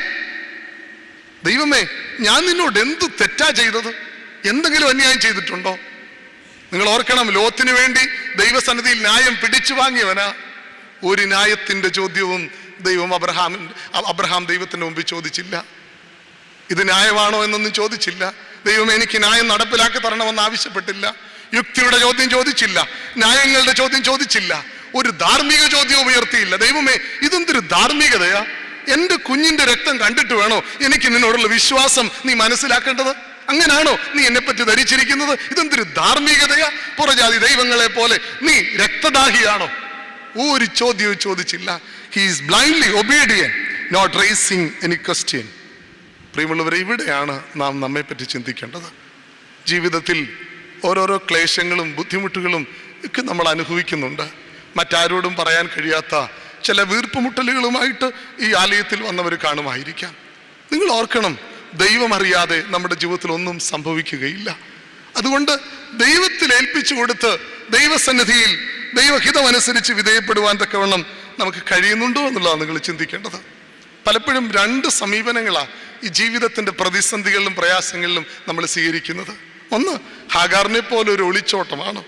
ദൈവമേ, ഞാൻ നിന്നോട് എന്ത് തെറ്റാ ചെയ്തത്? എന്തെങ്കിലും അന്യായം ചെയ്തിട്ടുണ്ടോ? നിങ്ങൾ ഓർക്കണം, ലോത്തിന് വേണ്ടി ദൈവസന്നിധിയിൽ ന്യായം പിടിച്ചു വാങ്ങിയവനാ. ഒരു ന്യായത്തിന്റെ ചോദ്യവും അബ്രഹാം ദൈവത്തിന്റെ മുമ്പിൽ ചോദിച്ചില്ല. ഇത് ന്യായമാണോ എന്നൊന്നും ചോദിച്ചില്ല. ദൈവം എനിക്ക് ന്യായം നടപ്പിലാക്കി തരണമെന്ന് ആവശ്യപ്പെട്ടില്ല. യുക്തിയുടെ ചോദ്യം ചോദിച്ചില്ല, ന്യായങ്ങളുടെ ചോദ്യം ചോദിച്ചില്ല, ഒരു ധാർമ്മിക ചോദ്യം ഉയർത്തിയില്ല. ദൈവമേ, ഇതെന്തൊരു ധാർമ്മികതയാ? എന്റെ കുഞ്ഞിന്റെ രക്തം കണ്ടിട്ട് വേണോ എനിക്ക് നിന്നോടുള്ള വിശ്വാസം നീ മനസ്സിലാക്കേണ്ടത്? അങ്ങനാണോ നീ എന്നെ പറ്റി ധരിച്ചിരിക്കുന്നത്? ഇതെന്തൊരു ധാർമ്മികതയാ? പുറജാതി ദൈവങ്ങളെ പോലെ നീ രക്തദാഹിയാണോ? ഒരു ചോദ്യവും ചോദിച്ചില്ല. He is blindly obedient, not raising any question. പ്രിയമുള്ളവരെ, ഇവിടെയാണ് നാം നമ്മെ പറ്റി ചിന്തിക്കേണ്ടത്. ജീവിതത്തിൽ ഓരോരോ ക്ലേശങ്ങളും ബുദ്ധിമുട്ടുകളും ഒക്കെ നമ്മൾ അനുഭവിക്കുന്നുണ്ട്. മറ്റാരോടും പറയാൻ കഴിയാത്ത ചില വീർപ്പുമുട്ടലുകളുമായിട്ട് ഈ ആലയത്തിൽ വന്നവർ കാണുമായിരിക്കാം. നിങ്ങൾ ഓർക്കണം, ദൈവം അറിയാതെ നമ്മുടെ ജീവിതത്തിൽ ഒന്നും സംഭവിക്കുകയില്ല. അതുകൊണ്ട് ദൈവത്തിൽ ഏൽപ്പിച്ചു കൊടുത്ത് ദൈവസന്നിധിയിൽ ദൈവഹിതമനുസരിച്ച് വിധേയപ്പെടുവാൻ തക്കവണ്ണം നമുക്ക് കഴിയുന്നുണ്ടോ എന്നുള്ളതാണ് നിങ്ങൾ ചിന്തിക്കേണ്ടത്. പലപ്പോഴും രണ്ട് സമീപനങ്ങളാണ് ഈ ജീവിതത്തിന്റെ പ്രതിസന്ധികളിലും പ്രയാസങ്ങളിലും നമ്മൾ സ്വീകരിക്കുന്നത്. ഒന്ന്, ഹാഗാറിനെ പോലെ ഒരു ഒളിച്ചോട്ടമാണ്.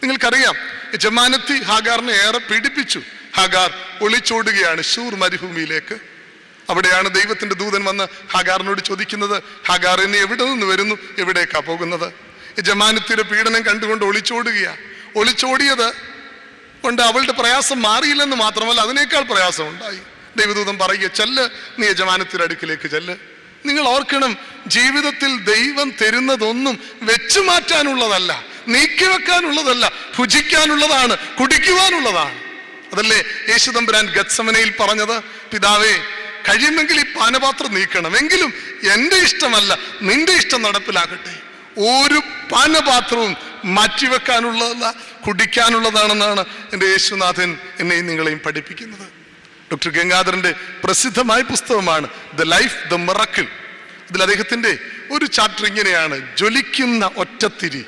നിങ്ങൾക്കറിയാം, യജമാനത്തി ഹാഗാറിനെ ഏറെ പീഡിപ്പിച്ചു. ഹാഗാർ ഒളിച്ചോടുകയാണ് ശൂർ മരുഭൂമിയിലേക്ക്. അവിടെയാണ് ദൈവത്തിന്റെ ദൂതൻ വന്ന് ഹാഗാറിനോട് ചോദിക്കുന്നത്, ഹാഗാർ നീ എവിടെ നിന്ന് വരുന്നു, എവിടേക്കാ പോകുന്നത്? യജമാനത്തിയുടെ പീഡനം കണ്ടുകൊണ്ട് ഒളിച്ചോടുകയാണ്. ഒളിച്ചോടിയത് കൊണ്ട് അവളുടെ പ്രയാസം മാറിയില്ലെന്ന് മാത്രമല്ല, അതിനേക്കാൾ പ്രയാസം ഉണ്ടായി. ദൈവദൂതൻ പറയുക, ചെല്ല്, നീ യജമാനത്തിയുടെ അടുക്കിലേക്ക് ചെല്ല്. നിങ്ങൾ ഓർക്കണം, ജീവിതത്തിൽ ദൈവം തരുന്നതൊന്നും വെച്ചു മാറ്റാനുള്ളതല്ല, നീക്കി വെക്കാനുള്ളതല്ല, ഭുജിക്കാനുള്ളതാണ്, കുടിക്കുവാനുള്ളതാണ്. അതല്ലേ യേശു തമ്പുരാൻ ഗത്സമനയിൽ പറഞ്ഞത്, പിതാവേ, കഴിയുമെങ്കിൽ ഈ പാനപാത്രം നീക്കണം, എങ്കിലും എൻ്റെ ഇഷ്ടമല്ല നിന്റെ ഇഷ്ടം നടപ്പിലാകട്ടെ. ഒരു പാനപാത്രവും മാറ്റിവെക്കാനുള്ളതല്ല, കുടിക്കാനുള്ളതാണെന്നാണ് എൻ്റെ യേശുനാഥൻ എന്നെയും നിങ്ങളെയും പഠിപ്പിക്കുന്നത്. ഡോക്ടർ ഗംഗാധരന്റെ പ്രസിദ്ധമായ പുസ്തകമാണ് ദ ലൈഫ് ദ മിറക്കിൾ. അതിൽ അദ്ദേഹത്തിന്റെ ഒരു ചാപ്റ്റർ ഇങ്ങനെയാണ്, ജ്വലിക്കുന്ന ഒറ്റത്തിരി.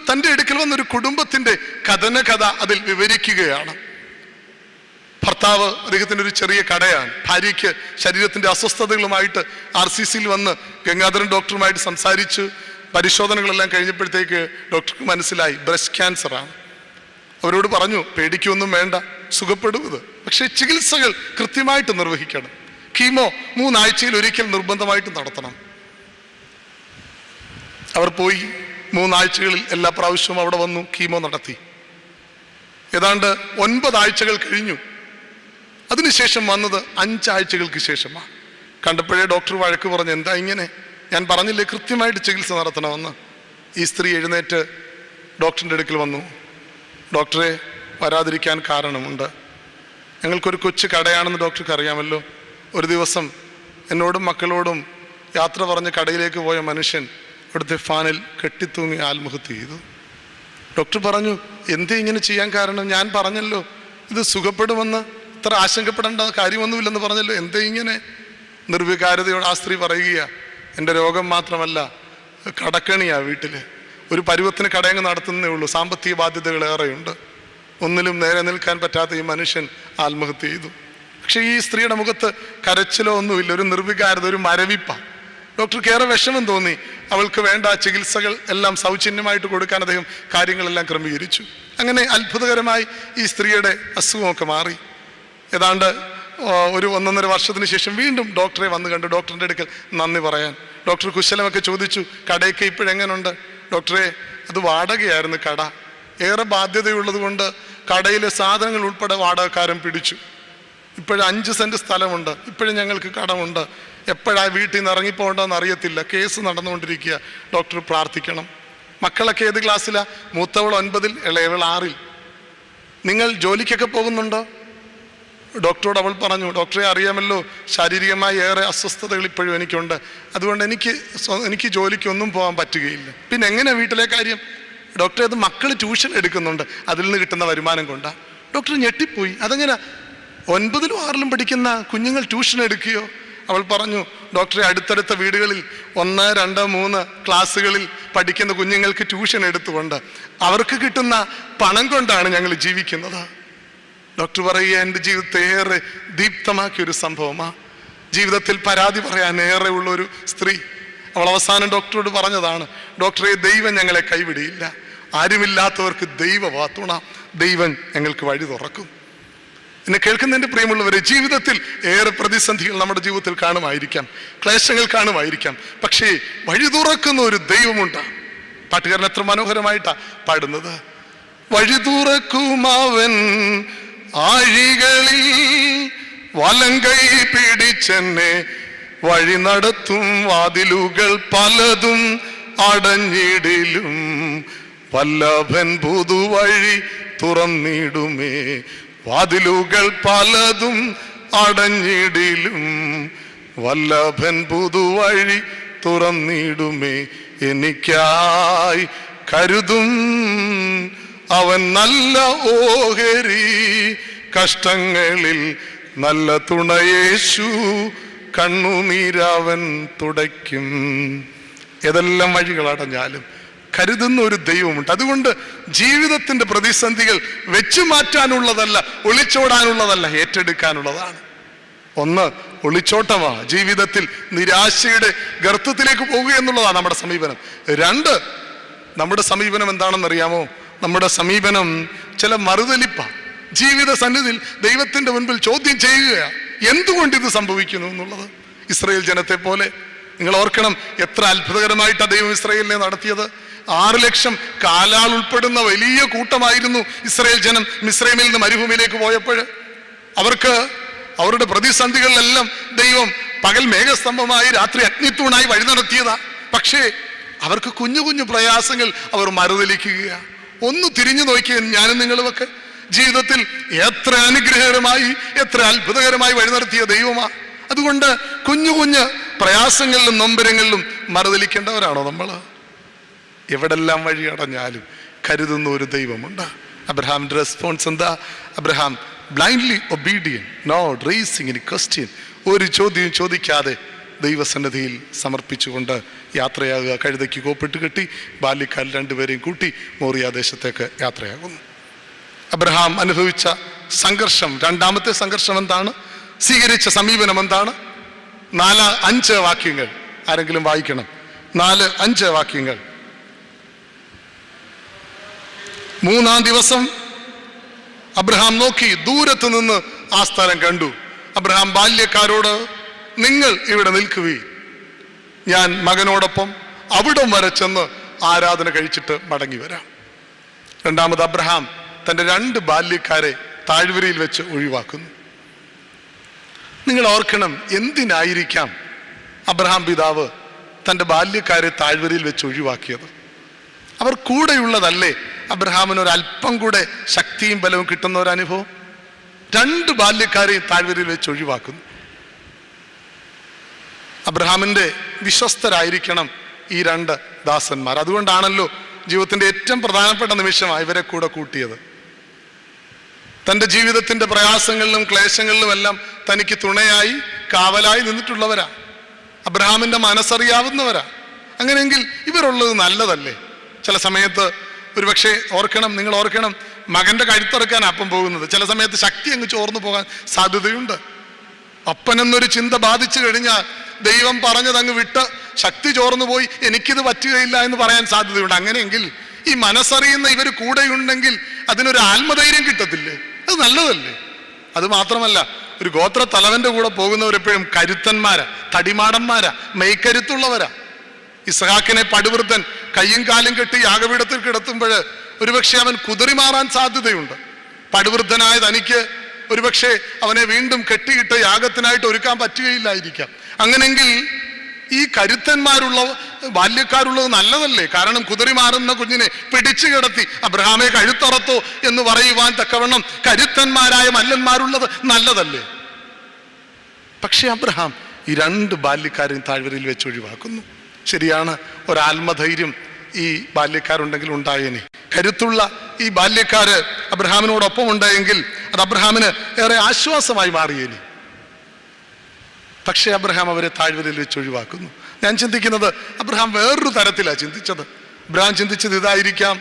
തൻ്റെ അടുക്കൽ വന്നൊരു കുടുംബത്തിന്റെ കഥന അതിൽ വിവരിക്കുകയാണ്. ഭർത്താവ്, അദ്ദേഹത്തിന്റെ ഒരു ചെറിയ കടയാണ്. ഭാര്യയ്ക്ക് ശരീരത്തിന്റെ അസ്വസ്ഥതകളുമായിട്ട് RCCയിൽ വന്ന് ഗംഗാധരൻ ഡോക്ടറുമായിട്ട് സംസാരിച്ച് പരിശോധനകളെല്ലാം കഴിഞ്ഞപ്പോഴത്തേക്ക് ഡോക്ടർക്ക് മനസ്സിലായി ബ്രസ്റ്റ് ക്യാൻസറാണ്. അവരോട് പറഞ്ഞു, പേടിക്കൊന്നും വേണ്ട, സുഖപ്പെടുന്നത്, പക്ഷേ ചികിത്സകൾ കൃത്യമായിട്ട് നിർവഹിക്കണം. കീമോ 3 ആഴ്ചയിൽ ഒരിക്കൽ നിർബന്ധമായിട്ട് നടത്തണം. അവർ പോയി 3 ആഴ്ചകളിൽ എല്ലാ പ്രാവശ്യവും അവിടെ വന്നു കീമോ നടത്തി. ഏതാണ്ട് 9 ആഴ്ചകൾ കഴിഞ്ഞു. അതിനുശേഷം വന്നത് 5 ആഴ്ചകൾക്ക് ശേഷമാണ്. കണ്ടപ്പോഴേ ഡോക്ടർ വഴക്ക് പറഞ്ഞു, എന്താ ഇങ്ങനെ? ഞാൻ പറഞ്ഞില്ലേ കൃത്യമായിട്ട് ചികിത്സ നടത്തണമെന്ന്. ഈ സ്ത്രീ എഴുന്നേറ്റ് ഡോക്ടറിൻ്റെ അടുക്കൽ വന്നു. ഡോക്ടറെ, വരാതിരിക്കാൻ കാരണമുണ്ട്. ഞങ്ങൾക്കൊരു കൊച്ചു കടയാണെന്ന് ഡോക്ടർക്ക് അറിയാമല്ലോ. ഒരു ദിവസം എന്നോടും മക്കളോടും യാത്ര പറഞ്ഞ് കടയിലേക്ക് പോയ മനുഷ്യൻ അവിടുത്തെ ഫാനിൽ കെട്ടിത്തൂങ്ങി ആത്മഹത്യ ചെയ്തു. ഡോക്ടർ പറഞ്ഞു, എന്തേ ഇങ്ങനെ ചെയ്യാൻ കാരണം? ഞാൻ പറഞ്ഞല്ലോ ഇത് സുഖപ്പെടുമെന്ന്, ഇത്ര ആശങ്കപ്പെടേണ്ട കാര്യമൊന്നുമില്ലെന്ന് പറഞ്ഞല്ലോ, എന്തേ ഇങ്ങനെ? നിർവികാരതയോട് ആ സ്ത്രീ പറയുകയാ, എൻ്റെ രോഗം മാത്രമല്ല, കടക്കണിയാ വീട്ടിൽ. ഒരു പരുവത്തിന് കടയങ്ങ് നടത്തുന്നേ ഉള്ളൂ, സാമ്പത്തിക ബാധ്യതകൾ ഏറെയുണ്ട്. ഒന്നിലും നേരെ നിൽക്കാൻ പറ്റാത്ത ഈ മനുഷ്യൻ ആത്മഹത്യ ചെയ്തു. പക്ഷെ ഈ സ്ത്രീയുടെ മുഖത്ത് കരച്ചിലോ ഒന്നുമില്ല, ഒരു നിർവികാരത, ഒരു മരവിപ്പ. ഡോക്ടർക്ക് ഏറെ വിഷമം തോന്നി. അവൾക്ക് വേണ്ട ചികിത്സകൾ എല്ലാം സൗജന്യമായിട്ട് കൊടുക്കാൻ അദ്ദേഹം കാര്യങ്ങളെല്ലാം ക്രമീകരിച്ചു. അങ്ങനെ അത്ഭുതകരമായി ഈ സ്ത്രീയുടെ അസുഖമൊക്കെ മാറി. ഏതാണ്ട് ഒരു 1.5 വർഷത്തിന് ശേഷം വീണ്ടും ഡോക്ടറെ വന്ന് കണ്ടു, ഡോക്ടറിൻ്റെ അടുക്കൽ നന്ദി പറയാൻ. ഡോക്ടർ കുശലമൊക്കെ ചോദിച്ചു, കടയൊക്കെ ഇപ്പോഴെങ്ങനുണ്ട്? ഡോക്ടറെ, അത് വാടകയായിരുന്നു കട, ഏറെ ബാധ്യതയുള്ളത് കൊണ്ട് കടയിലെ സാധനങ്ങൾ ഉൾപ്പെടെ വാടകക്കാരൻ പിടിച്ചു. ഇപ്പോഴും 5 സെന്റ് സ്ഥലമുണ്ട്, ഇപ്പോഴും ഞങ്ങൾക്ക് കടമുണ്ട്, എപ്പോഴാണ് വീട്ടിൽ നിന്ന് ഇറങ്ങിപ്പോകേണ്ടതെന്ന് അറിയത്തില്ല, കേസ് നടന്നുകൊണ്ടിരിക്കുക, ഡോക്ടർ പ്രാർത്ഥിക്കണം. മക്കളൊക്കെ ഏത് ക്ലാസ്സിലാണ്? മൂത്തവൾ 9-ൽ, ഇളയവൾ 6-ൽ. നിങ്ങൾ ജോലിക്കൊക്കെ പോകുന്നുണ്ടോ? ഡോക്ടറോട് അവൾ പറഞ്ഞു, ഡോക്ടറെ അറിയാമല്ലോ, ശാരീരികമായി ഏറെ അസ്വസ്ഥതകൾ ഇപ്പോഴും എനിക്കുണ്ട്, അതുകൊണ്ട് എനിക്ക് ജോലിക്കൊന്നും പോകാൻ പറ്റുകയില്ല. പിന്നെ എങ്ങനെ വീട്ടിലെ കാര്യം? ഡോക്ടറെ, അത് മക്കൾ ട്യൂഷൻ എടുക്കുന്നുണ്ട്, അതിൽ നിന്ന് കിട്ടുന്ന വരുമാനം കൊണ്ടാണ്. ഡോക്ടർ ഞെട്ടിപ്പോയി. അതെങ്ങനെ 9ലും 6ലും പഠിക്കുന്ന കുഞ്ഞുങ്ങൾ ട്യൂഷൻ എടുക്കുകയോ? അവൾ പറഞ്ഞു, ഡോക്ടറെ, അടുത്തടുത്ത വീടുകളിൽ 1, 2, 3 ക്ലാസ്സുകളിൽ പഠിക്കുന്ന കുഞ്ഞുങ്ങൾക്ക് ട്യൂഷൻ എടുത്തുകൊണ്ട് അവർക്ക് കിട്ടുന്ന പണം കൊണ്ടാണ് ഞങ്ങൾ ജീവിക്കുന്നത്. ഡോക്ടർ പറയുക, എൻ്റെ ജീവിതത്തെ ഏറെ ദീപ്തമാക്കിയൊരു സംഭവമാണ്. ജീവിതത്തിൽ പരാതി പറയാൻ ഏറെ ഉള്ളൊരു സ്ത്രീ. അവൾ അവസാനം ഡോക്ടറോട് പറഞ്ഞതാണ്, ഡോക്ടറെ, ദൈവം ഞങ്ങളെ കൈവിടിയില്ല, ആരുമില്ലാത്തവർക്ക് ദൈവമാ തുണ, ദൈവം ഞങ്ങൾക്ക് വഴി തുറക്കും. എന്നെ കേൾക്കുന്നതിൻ്റെ പ്രിയമുള്ളവരെ, ജീവിതത്തിൽ ഏറെ പ്രതിസന്ധികൾ നമ്മുടെ ജീവിതത്തിൽ കാണുമായിരിക്കാം, ക്ലേശങ്ങൾ കാണുമായിരിക്കാം, പക്ഷേ വഴി തുറക്കുന്ന ഒരു ദൈവമുണ്ട്. പാട്ടുകാരൻ എത്ര മനോഹരമായിട്ടാണ് പാടുന്നത്. വഴി തുറക്കുമവൻ ആഴികളിൽ വലങ്കൈ പിടിച്ചെന്നെ വഴി നടത്തും, വാതിലുകൾ പലതും അടഞ്ഞിടിലും വല്ലഭൻ പുതുവഴി തുറന്നിടുമേ. വാതിലുകൾ പലതും അടഞ്ഞിടിലും വല്ലഭൻ പുതുവഴി തുറന്നിടുമേ. എനിക്കായി കരുതും അവൻ നല്ല ഓഹരി, കഷ്ടങ്ങളിൽ നല്ല തുണയേശു, കണ്ണുനീരവൻ തുടയ്ക്കും. ഏതെല്ലാം വഴികൾ അടഞ്ഞാലും കരുതുന്ന ഒരു ദൈവമുണ്ട്. അതുകൊണ്ട് ജീവിതത്തിന്റെ പ്രതിസന്ധികൾ വെച്ചു മാറ്റാനുള്ളതല്ല, ഒളിച്ചോടാനുള്ളതല്ല, ഏറ്റെടുക്കാനുള്ളതാണ്. ഒന്ന് ഒളിച്ചോട്ടമാണ്, ജീവിതത്തിൽ നിരാശയുടെ ഗർത്തത്തിലേക്ക് പോകുക എന്നുള്ളതാണ് നമ്മുടെ സമീപനം. 2, നമ്മുടെ സമീപനം എന്താണെന്നറിയാമോ? നമ്മുടെ സമീപനം ചില മറുതലിപ്പാണ്. ജീവിത സന്നിധിയിൽ ദൈവത്തിന്റെ മുൻപിൽ ചോദ്യം ചെയ്യുകയാണ്, എന്തുകൊണ്ട് ഇത് സംഭവിക്കുന്നു എന്നുള്ളത്. ഇസ്രായേൽ ജനത്തെ പോലെ നിങ്ങൾ ഓർക്കണം, എത്ര അത്ഭുതകരമായിട്ടാണ് ദൈവം ഇസ്രായേലിനെ നടത്തിയത്. 6 ലക്ഷം കാലാൾ ഉൾപ്പെടുന്ന വലിയ കൂട്ടമായിരുന്നു ഇസ്രായേൽ ജനം മിസ്രൈമിൽ നിന്ന് മരുഭൂമിയിലേക്ക് പോയപ്പോൾ. അവർക്ക് അവരുടെ പ്രതിസന്ധികളിലെല്ലാം ദൈവം പകൽ മേഘസ്തംഭമായി രാത്രി അഗ്നിത്തൂണായി വഴി നടത്തിയതാ. പക്ഷേ അവർക്ക് കുഞ്ഞു കുഞ്ഞു പ്രയാസങ്ങൾ അവർ മറുതലിക്കുകയാണ്. ഒന്ന് തിരിഞ്ഞു നോക്കിയ ഞാനും നിങ്ങളുമൊക്കെ ജീവിതത്തിൽ എത്ര അനുഗ്രഹകരമായി, എത്ര അത്ഭുതകരമായി വഴി നടത്തിയ ദൈവമാ. അതുകൊണ്ട് കുഞ്ഞു കുഞ്ഞ് പ്രയാസങ്ങളിലും നൊമ്പരങ്ങളിലും മറുതലിക്കേണ്ടവരാണോ നമ്മൾ? എവിടെല്ലാം വഴി അടഞ്ഞാലും കരുതുന്ന ഒരു ദൈവമുണ്ട്. അബ്രഹാമിന്റെ റെസ്പോൺസ് എന്താ? Abraham blindly obedient, not raising any question. ഒരു ചോദ്യം ചോദിക്കാതെ ദൈവസന്നിധിയിൽ സമർപ്പിച്ചുകൊണ്ട് യാത്രയാകുക. കഴുതയ്ക്ക് കോപ്പിട്ട് കെട്ടി ബാല്യക്കാരിൽ 2 പേരെയും കൂട്ടി മോറിയ ദേശത്തേക്ക് യാത്രയാകുന്നു. അബ്രഹാം അനുഭവിച്ച സംഘർഷം, 2ാമത്തെ സംഘർഷം എന്താണ്? സ്വീകരിച്ച സമീപനം എന്താണ്? 4-5 വാക്യങ്ങൾ ആരെങ്കിലും വായിക്കണം. 4-5 വാക്യങ്ങൾ. 3-ാം ദിവസം അബ്രഹാം നോക്കി, ദൂരത്ത് നിന്ന് ആ സ്ഥലം കണ്ടു. അബ്രഹാം ബാല്യക്കാരോട്, നിങ്ങൾ ഇവിടെ നിൽക്കുകയും ഞാൻ മകനോടൊപ്പം അവിടം വരെ ചെന്ന് ആരാധന കഴിച്ചിട്ട് മടങ്ങി വരാം. 2ാമത് അബ്രഹാം തൻ്റെ 2 ബാല്യക്കാരെ താഴ്വരയിൽ വെച്ച് ഒഴിവാക്കുന്നു. നിങ്ങൾ ഓർക്കണം, എന്തിനായിരിക്കാം അബ്രഹാം പിതാവ് തൻ്റെ ബാല്യക്കാരെ താഴ്വരയിൽ വെച്ച് ഒഴിവാക്കിയത്? അവർ കൂടെയുള്ളതല്ലേ അബ്രഹാമിന് ഒരല്പം കൂടെ ശക്തിയും ബലവും കിട്ടുന്ന ഒരു അനുഭവം? 2 ബാല്യക്കാരെയും താഴ്വരയിൽ വെച്ച് ഒഴിവാക്കുന്നു. അബ്രഹാമിൻ്റെ വിശ്വസ്തരായിരിക്കണം ഈ 2 ദാസന്മാർ. അതുകൊണ്ടാണല്ലോ ജീവിതത്തിൻ്റെ ഏറ്റവും പ്രധാനപ്പെട്ട നിമിഷമായി ഇവരെ കൂടെ കൂട്ടിയത്. തൻ്റെ ജീവിതത്തിൻ്റെ പ്രയാസങ്ങളിലും ക്ലേശങ്ങളിലും എല്ലാം തനിക്ക് തുണയായി കാവലായി നിന്നിട്ടുള്ളവരാ. അബ്രഹാമിൻ്റെ മനസ്സറിയാവുന്നവരാ. അങ്ങനെയെങ്കിൽ ഇവരുള്ളത് നല്ലതല്ലേ? ചില സമയത്ത് ഒരുപക്ഷെ നിങ്ങൾ ഓർക്കണം, മകൻ്റെ കഴുത്തിറക്കാൻ അപ്പം പോകുന്നത് ചില സമയത്ത് ശക്തി അങ്ങ് ചോർന്നു പോകാൻ സാധ്യതയുണ്ട്. അപ്പനെന്നൊരു ചിന്ത ബാധിച്ചു കഴിഞ്ഞാൽ ദൈവം പറഞ്ഞത് അങ്ങ് വിട്ട് ശക്തി ചോർന്നു പോയി എനിക്കിത് പറ്റുകയില്ല എന്ന് പറയാൻ സാധ്യതയുണ്ട്. അങ്ങനെയെങ്കിൽ ഈ മനസ്സറിയുന്ന ഇവർ കൂടെയുണ്ടെങ്കിൽ അതിനൊരു ആത്മധൈര്യം കിട്ടത്തില്ലേ? അത് നല്ലതല്ലേ? അത് മാത്രമല്ല, ഒരു ഗോത്ര തലവന്റെ കൂടെ പോകുന്നവരെപ്പോഴും കരുത്തന്മാരാ, തടിമാടന്മാരാ, മെയ്ക്കരുത്തുള്ളവരാ. ഇസ്ഹാക്കിനെ പടുവൃദ്ധൻ കയ്യും കാലും കെട്ടി യാഗപീഠത്തിൽ കിടത്തുമ്പോൾ ഒരുപക്ഷെ അവൻ കുതിറിമാറാൻ സാധ്യതയുണ്ട്. പടുവൃദ്ധനായ തനിക്ക് ഒരുപക്ഷെ അവനെ വീണ്ടും കെട്ടിയിട്ട് യാഗത്തിനായിട്ട് ഒരുക്കാൻ പറ്റുകയില്ലായിരിക്കാം. അങ്ങനെങ്കിൽ ഈ കരുത്തന്മാരുള്ള ബാല്യക്കാരുള്ളത് നല്ലതല്ലേ? കാരണം കുതിറി മാറുന്ന കുഞ്ഞിനെ പിടിച്ചു കിടത്തി അബ്രഹാമെ കഴുത്തറത്തോ എന്ന് പറയുവാൻ തക്കവണ്ണം കരുത്തന്മാരായ മല്ലന്മാരുള്ളത് നല്ലതല്ലേ? പക്ഷെ അബ്രഹാം ഈ 2 ബാല്യക്കാരെയും താഴ്വരയിൽ വെച്ച് ഒഴിവാക്കുന്നു. ശരിയാണ്, ഒരാത്മധൈര്യം ഈ ബാല്യക്കാരുണ്ടെങ്കിൽ ഉണ്ടായേനെ. കരുത്തുള്ള ഈ ബാല്യക്കാര് അബ്രഹാമിനോടൊപ്പം ഉണ്ടായെങ്കിൽ അത് അബ്രഹാമിന് ഏറെ ആശ്വാസമായി മാറിയേനെ. പക്ഷെ അബ്രഹാം അവരെ താഴ്വരയിൽ വെച്ച് ഒഴിവാക്കുന്നു. ഞാൻ ചിന്തിക്കുന്നത് അബ്രഹാം വേറൊരു തരത്തിലാണ് ചിന്തിച്ചത്. അബ്രഹാം ചിന്തിച്ചത് ഇതായിരിക്കാം: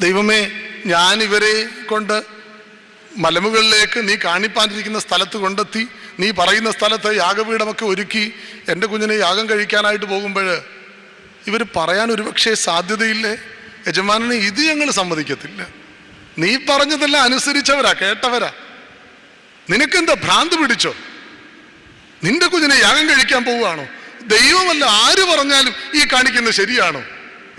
ദൈവമേ, ഞാൻ ഇവരെ കൊണ്ട് മലമുകളിലേക്ക് നീ കാണിപ്പാനിരിക്കുന്ന സ്ഥലത്ത് കൊണ്ടെത്തി, നീ പറയുന്ന സ്ഥലത്ത് യാഗപീഠമൊക്കെ ഒരുക്കി എൻ്റെ കുഞ്ഞിനെ യാഗം കഴിക്കാനായിട്ട് പോകുമ്പോൾ ഇവർ പറയാൻ ഒരുപക്ഷെ സാധ്യതയില്ലേ, യജമാനനെ ഇത് ഞങ്ങൾ സമ്മതിക്കത്തില്ല, നീ പറഞ്ഞതെല്ലാം അനുസരിച്ചവരാ, കേട്ടവരാ, നിനക്കെന്താ ഭ്രാന്ത് പിടിച്ചോ, നിന്റെ കുഞ്ഞിനെ യാഗം കഴിക്കാൻ പോവുകയാണോ, ദൈവമല്ല ആര് പറഞ്ഞാലും ഈ കാണിക്കുന്നത് ശരിയാണോ,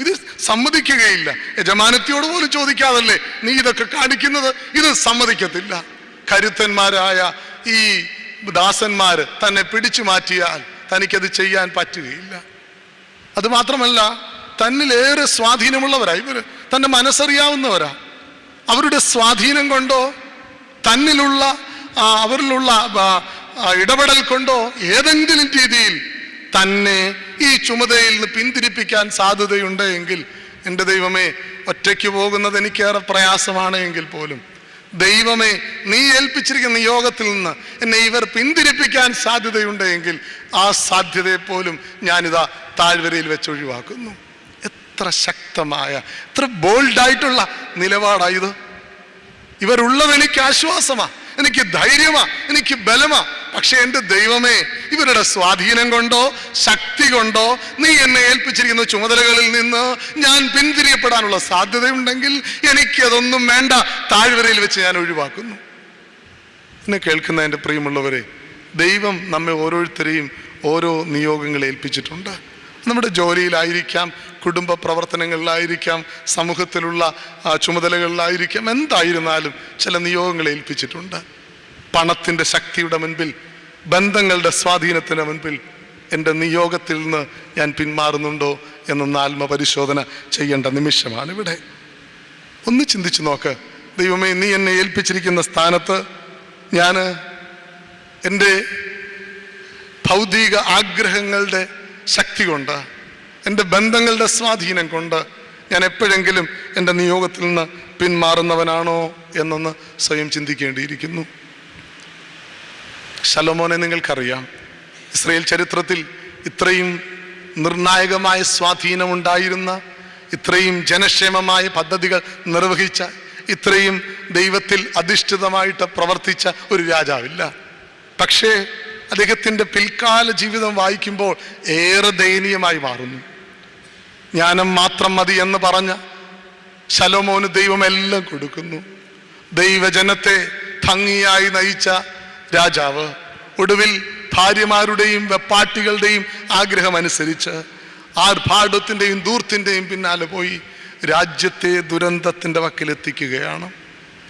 ഇത് സമ്മതിക്കുകയില്ല. യജമാനത്തിയോട് പോലും ചോദിക്കാതല്ലേ നീ ഇതൊക്കെ കാണിക്കുന്നത്, ഇത് സമ്മതിക്കത്തില്ല. കരുത്തന്മാരായ ഈ ദാസന്മാര് തന്നെ പിടിച്ചു മാറ്റിയാൽ തനിക്കത് ചെയ്യാൻ പറ്റുകയില്ല. അതുമാത്രമല്ല, തന്നിലേറെ സ്വാധീനമുള്ളവരാ ഇവര്, തൻ്റെ മനസ്സറിയാവുന്നവരാ. അവരുടെ സ്വാധീനം കൊണ്ടോ തന്നിലുള്ള അവരിലുള്ള ഇടപെടൽ കൊണ്ടോ ഏതെങ്കിലും രീതിയിൽ തന്നെ ഈ ചുമതലയിൽ നിന്ന് പിന്തിരിപ്പിക്കാൻ സാധ്യതയുണ്ട് എങ്കിൽ, എൻ്റെ ദൈവമേ, ഒറ്റയ്ക്ക് പോകുന്നത് എനിക്കേറെ പ്രയാസമാണ് എങ്കിൽ പോലും ദൈവമേ, നീ ഏൽപ്പിച്ചിരിക്കുന്ന നിയോഗത്തിൽ നിന്ന് എന്നെ ഇവർ പിന്തിരിപ്പിക്കാൻ സാധ്യതയുണ്ട് എങ്കിൽ ആ സാധ്യതയെ പോലും ഞാനിതാ താഴ്വരയിൽ വെച്ച് ഒഴിവാക്കുന്നു. എത്ര ശക്തമായ, എത്ര ബോൾഡായിട്ടുള്ള നിലപാടായത്! ഇവരുള്ളത് എനിക്ക് ആശ്വാസമാ, എനിക്ക് ധൈര്യമാ, എനിക്ക് ബലമാ. പക്ഷെ എൻ്റെ ദൈവമേ, ഇവരുടെ സ്വാധീനം കൊണ്ടോ ശക്തി കൊണ്ടോ നീ എന്നെ ഏൽപ്പിച്ചിരിക്കുന്ന ചുമതലകളിൽ നിന്ന് ഞാൻ പിന്തിരിയപ്പെടാനുള്ള സാധ്യതയുണ്ടെങ്കിൽ എനിക്കതൊന്നും വേണ്ട, താഴ്വരയിൽ വെച്ച് ഞാൻ ഒഴിവാക്കുന്നു. എന്നെ കേൾക്കുന്ന എൻ്റെ പ്രിയമുള്ളവരെ, ദൈവം നമ്മെ ഓരോരുത്തരെയും ഓരോ നിയോഗങ്ങൾ ഏൽപ്പിച്ചിട്ടുണ്ട്. നമ്മുടെ ജോലിയിലായിരിക്കാം, കുടുംബ പ്രവർത്തനങ്ങളിലായിരിക്കാം, സമൂഹത്തിലുള്ള ചുമതലകളിലായിരിക്കാം, എന്തായിരുന്നാലും ചില നിയോഗങ്ങൾ ഏൽപ്പിച്ചിട്ടുണ്ട്. പണത്തിൻ്റെ ശക്തിയുടെ മുൻപിൽ, ബന്ധങ്ങളുടെ സ്വാധീനത്തിന് മുൻപിൽ എൻ്റെ നിയോഗത്തിൽ നിന്ന് ഞാൻ പിന്മാറുന്നുണ്ടോ എന്നൊന്ന് ആത്മപരിശോധന ചെയ്യേണ്ട നിമിഷമാണിവിടെ. ഒന്ന് ചിന്തിച്ചു നോക്ക്. ദൈവമേ, നീ എന്നെ ഏൽപ്പിച്ചിരിക്കുന്ന സ്ഥാനത്ത് ഞാൻ എൻ്റെ ഭൗതിക ആഗ്രഹങ്ങളുടെ ശക്തി കൊണ്ട്, എൻ്റെ ബന്ധങ്ങളുടെ സ്വാധീനം കൊണ്ട് ഞാൻ എപ്പോഴെങ്കിലും എൻ്റെ നിയോഗത്തിൽ നിന്ന് പിന്മാറുന്നവനാണോ എന്നൊന്ന് സ്വയം ചിന്തിക്കേണ്ടിയിരിക്കുന്നു. ശലോമോനെ നിങ്ങൾക്കറിയാം. ഇസ്രായേൽ ചരിത്രത്തിൽ ഇത്രയും നിർണായകമായ സ്വാധീനമുണ്ടായിരുന്ന, ഇത്രയും ജനക്ഷേമമായ പദ്ധതികൾ നിർവഹിച്ച, ഇത്രയും ദൈവത്തിൽ അധിഷ്ഠിതമായിട്ട് പ്രവർത്തിച്ച ഒരു രാജാവില്ല. പക്ഷേ അദ്ദേഹത്തിൻ്റെ പിൽക്കാല ജീവിതം വായിക്കുമ്പോൾ ഏറെ ദയനീയമായി മാറുന്നു. ജ്ഞാനം മാത്രം മതി എന്ന് പറഞ്ഞ ശലോമോന് ദൈവം എല്ലാം കൊടുക്കുന്നു. ദൈവജനത്തെ ഭംഗിയായി നയിച്ച രാജാവ് ഒടുവിൽ ഭാര്യമാരുടെയും വെപ്പാട്ടികളുടെയും ആഗ്രഹമനുസരിച്ച് ആർഭാടത്തിൻ്റെയും ധൂർത്തിൻ്റെയും പിന്നാലെ പോയി രാജ്യത്തെ ദുരന്തത്തിൻ്റെ വക്കിലെത്തിക്കുകയാണ്.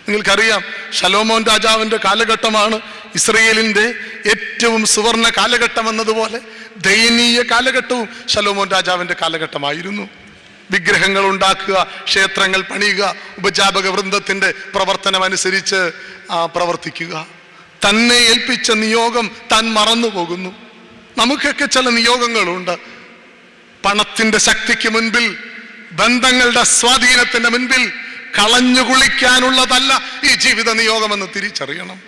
നിങ്ങൾക്കറിയാം, ശലോമോൻ രാജാവിൻ്റെ കാലഘട്ടമാണ് ഇസ്രയേലിൻ്റെ ഏറ്റവും സുവർണ കാലഘട്ടം എന്നതുപോലെ ദയനീയ കാലഘട്ടവും ശലോമോൻ രാജാവിൻ്റെ കാലഘട്ടമായിരുന്നു. വിഗ്രഹങ്ങൾ ഉണ്ടാക്കുക, ക്ഷേത്രങ്ങൾ പണിയുക, ഉപജാപക വൃന്ദത്തിൻ്റെ പ്രവർത്തനം അനുസരിച്ച് പ്രവർത്തിക്കുക. തന്നെ ഏൽപ്പിച്ച നിയോഗം താൻ മറന്നു പോകുന്നു. നമുക്കൊക്കെ ചില നിയോഗങ്ങളുണ്ട്. പണത്തിൻ്റെ ശക്തിക്ക് മുൻപിൽ, ബന്ധങ്ങളുടെ സ്വാധീനത്തിൻ്റെ മുൻപിൽ കളഞ്ഞു കുളിക്കാനുള്ളതല്ല ഈ ജീവിത നിയോഗമെന്ന് തിരിച്ചറിയണം.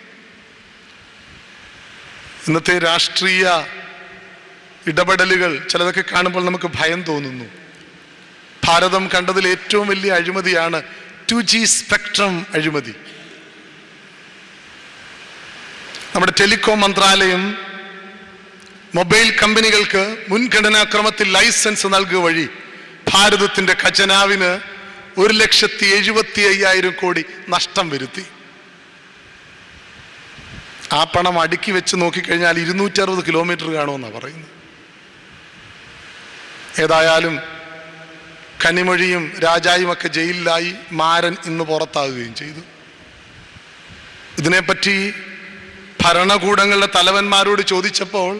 ഇന്നത്തെ രാഷ്ട്രീയ ഇടപെടലുകൾ ചിലതൊക്കെ കാണുമ്പോൾ നമുക്ക് ഭയം തോന്നുന്നു. ഭാരതം കണ്ടതിൽ ഏറ്റവും വലിയ അഴിമതിയാണ് 2G സ്പെക്ട്രം അഴിമതി. നമ്മുടെ ടെലികോം മന്ത്രാലയം മൊബൈൽ കമ്പനികൾക്ക് മുൻഗണനാക്രമത്തിൽ ലൈസൻസ് നൽകുക വഴി ഭാരതത്തിൻ്റെ ഖജനാവിന് 1,75,000 കോടി നഷ്ടം വരുത്തി. ആ പണം അടുക്കി വെച്ച് നോക്കിക്കഴിഞ്ഞാൽ 260 കിലോമീറ്റർ കാണുമെന്നാണ് പറയുന്നത്. ഏതായാലും കനിമൊഴിയും രാജായുമൊക്കെ ജയിലിലായി, മാരൻ ഇന്ന് പുറത്താകുകയും ചെയ്തു. ഇതിനെപ്പറ്റി ഭരണകൂടങ്ങളുടെ തലവന്മാരോട് ചോദിച്ചപ്പോൾ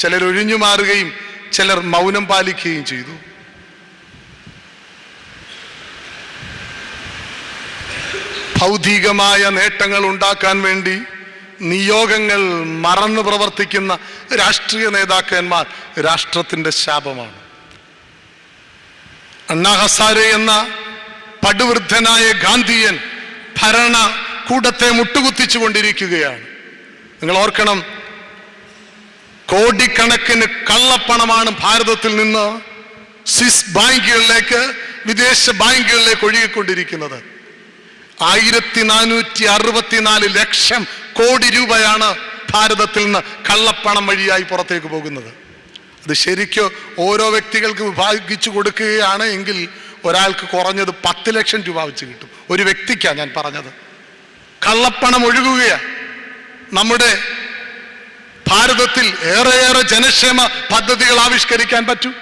ചിലരൊഴിഞ്ഞു മാറുകയും ചിലർ മൗനം പാലിക്കുകയും ചെയ്തു. ഭൗതികമായ നേട്ടങ്ങൾ ഉണ്ടാക്കാൻ വേണ്ടി നിയോഗങ്ങൾ മറന്നു പ്രവർത്തിക്കുന്ന രാഷ്ട്രീയ നേതാക്കന്മാർ രാഷ്ട്രത്തിന്റെ ശാപമാണ്. അണ്ണാ ഹസാരെ എന്ന പടുവൃദ്ധനായ ഗാന്ധിയൻ ഭരണകൂടത്തെ മുട്ടുകുത്തിച്ചു കൊണ്ടിരിക്കുകയാണ്. നിങ്ങൾ ഓർക്കണം, കോടിക്കണക്കിന് കള്ളപ്പണമാണ് ഭാരതത്തിൽ നിന്ന് സ്വിസ് ബാങ്കുകളിലേക്ക്, വിദേശ ബാങ്കുകളിലേക്ക് ഒഴുകിക്കൊണ്ടിരിക്കുന്നത്. 1464 ലക്ഷം കോടി രൂപയാണ് ഭാരതത്തിൽ നിന്ന് കള്ളപ്പണം വഴിയായി പുറത്തേക്ക് പോകുന്നത്. അത് ശരിക്കും ഓരോ വ്യക്തികൾക്ക് വിഭാഗിച്ചു കൊടുക്കുകയാണ് എങ്കിൽ ഒരാൾക്ക് കുറഞ്ഞത് 10 ലക്ഷം രൂപ വെച്ച് കിട്ടും. ഒരു വ്യക്തിക്കാണ് ഞാൻ പറഞ്ഞത്. കള്ളപ്പണം ഒഴുകുകയാണ്. നമ്മുടെ ഭാരതത്തിൽ ഏറെയേറെ ജനക്ഷേമ പദ്ധതികൾ ആവിഷ്കരിക്കാൻ പറ്റും.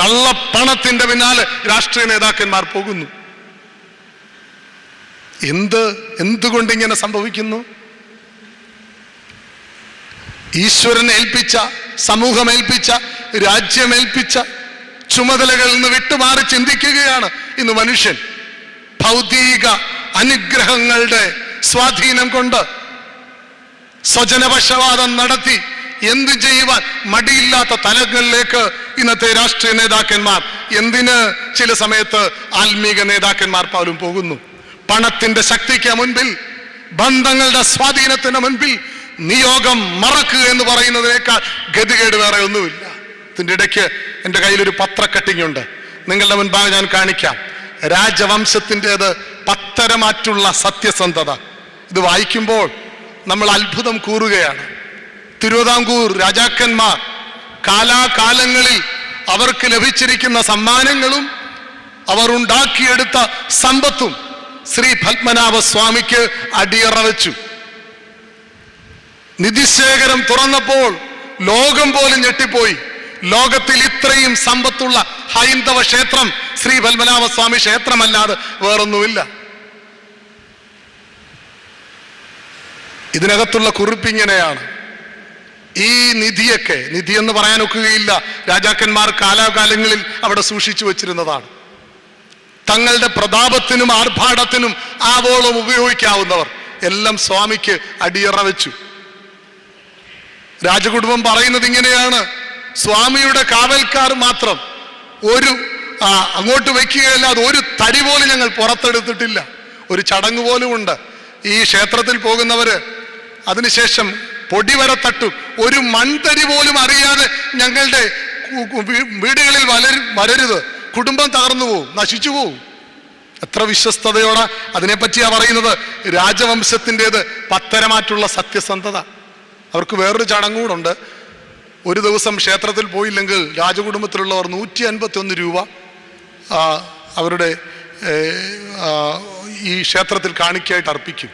കള്ളപ്പണത്തിന്റെ പിന്നാലെ രാഷ്ട്രീയ നേതാക്കന്മാർ പോകുന്നു. എന്തുകൊണ്ട് ഇങ്ങനെ സംഭവിക്കുന്നു? ഈശ്വരൻ ഏൽപ്പിച്ച, സമൂഹം ഏൽപ്പിച്ച, രാജ്യമേൽപ്പിച്ച ചുമതലകളിൽ നിന്ന് വിട്ടുമാറി ചിന്തിക്കുകയാണ് ഇന്ന് മനുഷ്യൻ. ഭൗതിക അനുഗ്രഹങ്ങളുടെ സ്വാധീനം കൊണ്ട് സ്വജനപക്ഷപാതം നടത്തി എന്ത് ചെയ്യുവാൻ മടിയില്ലാത്ത തലങ്ങളിലേക്ക് ഇന്നത്തെ രാഷ്ട്രീയ നേതാക്കന്മാർ, എന്തിന് ചില സമയത്ത് ആത്മീക നേതാക്കന്മാർ പോലും പോകുന്നു. പണത്തിന്റെ ശക്തിക്ക് മുൻപിൽ, ബന്ധങ്ങളുടെ സ്വാധീനത്തിന് മുൻപിൽ നിയോഗം മറക്കുക എന്ന് പറയുന്നതിനേക്കാൾ ഗതികേട് വേറെ ഒന്നുമില്ല. ഇതിൻ്റെ ഇടയ്ക്ക് എൻ്റെ കയ്യിലൊരു പത്രക്കട്ടിങ് ഉണ്ട്, നിങ്ങളുടെ മുൻപാകെ ഞാൻ കാണിക്കാം. രാജവംശത്തിൻ്റെത് പത്തരമാറ്റുള്ള സത്യസന്ധത. ഇത് വായിക്കുമ്പോൾ നമ്മൾ അത്ഭുതം കൂറുകയാണ്. തിരുവിതാംകൂർ രാജാക്കന്മാർ കാലാകാലങ്ങളിൽ അവർക്ക് ലഭിച്ചിരിക്കുന്ന സമ്മാനങ്ങളും അവർ ഉണ്ടാക്കിയെടുത്ത സമ്പത്തും ശ്രീ പത്മനാഭ സ്വാമിക്ക് അടിയറ വെച്ചു. നിധിശേഖരം തുറന്നപ്പോൾ ലോകം പോലും ഞെട്ടിപ്പോയി. ലോകത്തിൽ ഇത്രയും സമ്പത്തുള്ള ഹൈന്ദവ ക്ഷേത്രം ശ്രീ പത്മനാഭ സ്വാമി ക്ഷേത്രമല്ലാതെ വേറൊന്നുമില്ല. ഇതിനകത്തുള്ള കുറിപ്പിങ്ങനെയാണ്. ഈ നിധിയൊക്കെ, നിധി എന്ന് പറയാൻ ഒക്കുകയില്ല, രാജാക്കന്മാർ കാലാകാലങ്ങളിൽ അവിടെ സൂക്ഷിച്ചു വച്ചിരുന്നതാണ്. തങ്ങളുടെ പ്രതാപത്തിനും ആർഭാടത്തിനും ആവോളം ഉപയോഗിക്കാവുന്നവർ എല്ലാം സ്വാമിക്ക് അടിയറ വെച്ചു. രാജകുടുംബം പറയുന്നത് ഇങ്ങനെയാണ്: സ്വാമിയുടെ കാവൽക്കാർ മാത്രം അങ്ങോട്ട് വയ്ക്കുകയല്ലാതെ ഒരു തരി പോലും ഞങ്ങൾ പുറത്തെടുത്തിട്ടില്ല. ഒരു ചടങ്ങ് പോലും ഉണ്ട്. ഈ ക്ഷേത്രത്തിൽ പോകുന്നവര് അതിനുശേഷം പൊടിവര തട്ടും, ഒരു മൺതരി പോലും അറിയാതെ ഞങ്ങളുടെ വീടുകളിൽ വരരുത്, കുടുംബം തകർന്നു പോവും, നശിച്ചു പോവും. എത്ര വിശ്വസ്തയോടെ അതിനെപ്പറ്റിയാ പറയുന്നത്. രാജവംശത്തിൻ്റെത് പത്തരമാറ്റുള്ള സത്യസന്ധത. അവർക്ക് വേറൊരു ചടങ്ങൂടുണ്ട്. ഒരു ദിവസം ക്ഷേത്രത്തിൽ പോയില്ലെങ്കിൽ രാജകുടുംബത്തിലുള്ളവർ 151 രൂപ അവരുടെ ഈ ക്ഷേത്രത്തിൽ കാണിക്കയായിട്ട് അർപ്പിക്കും.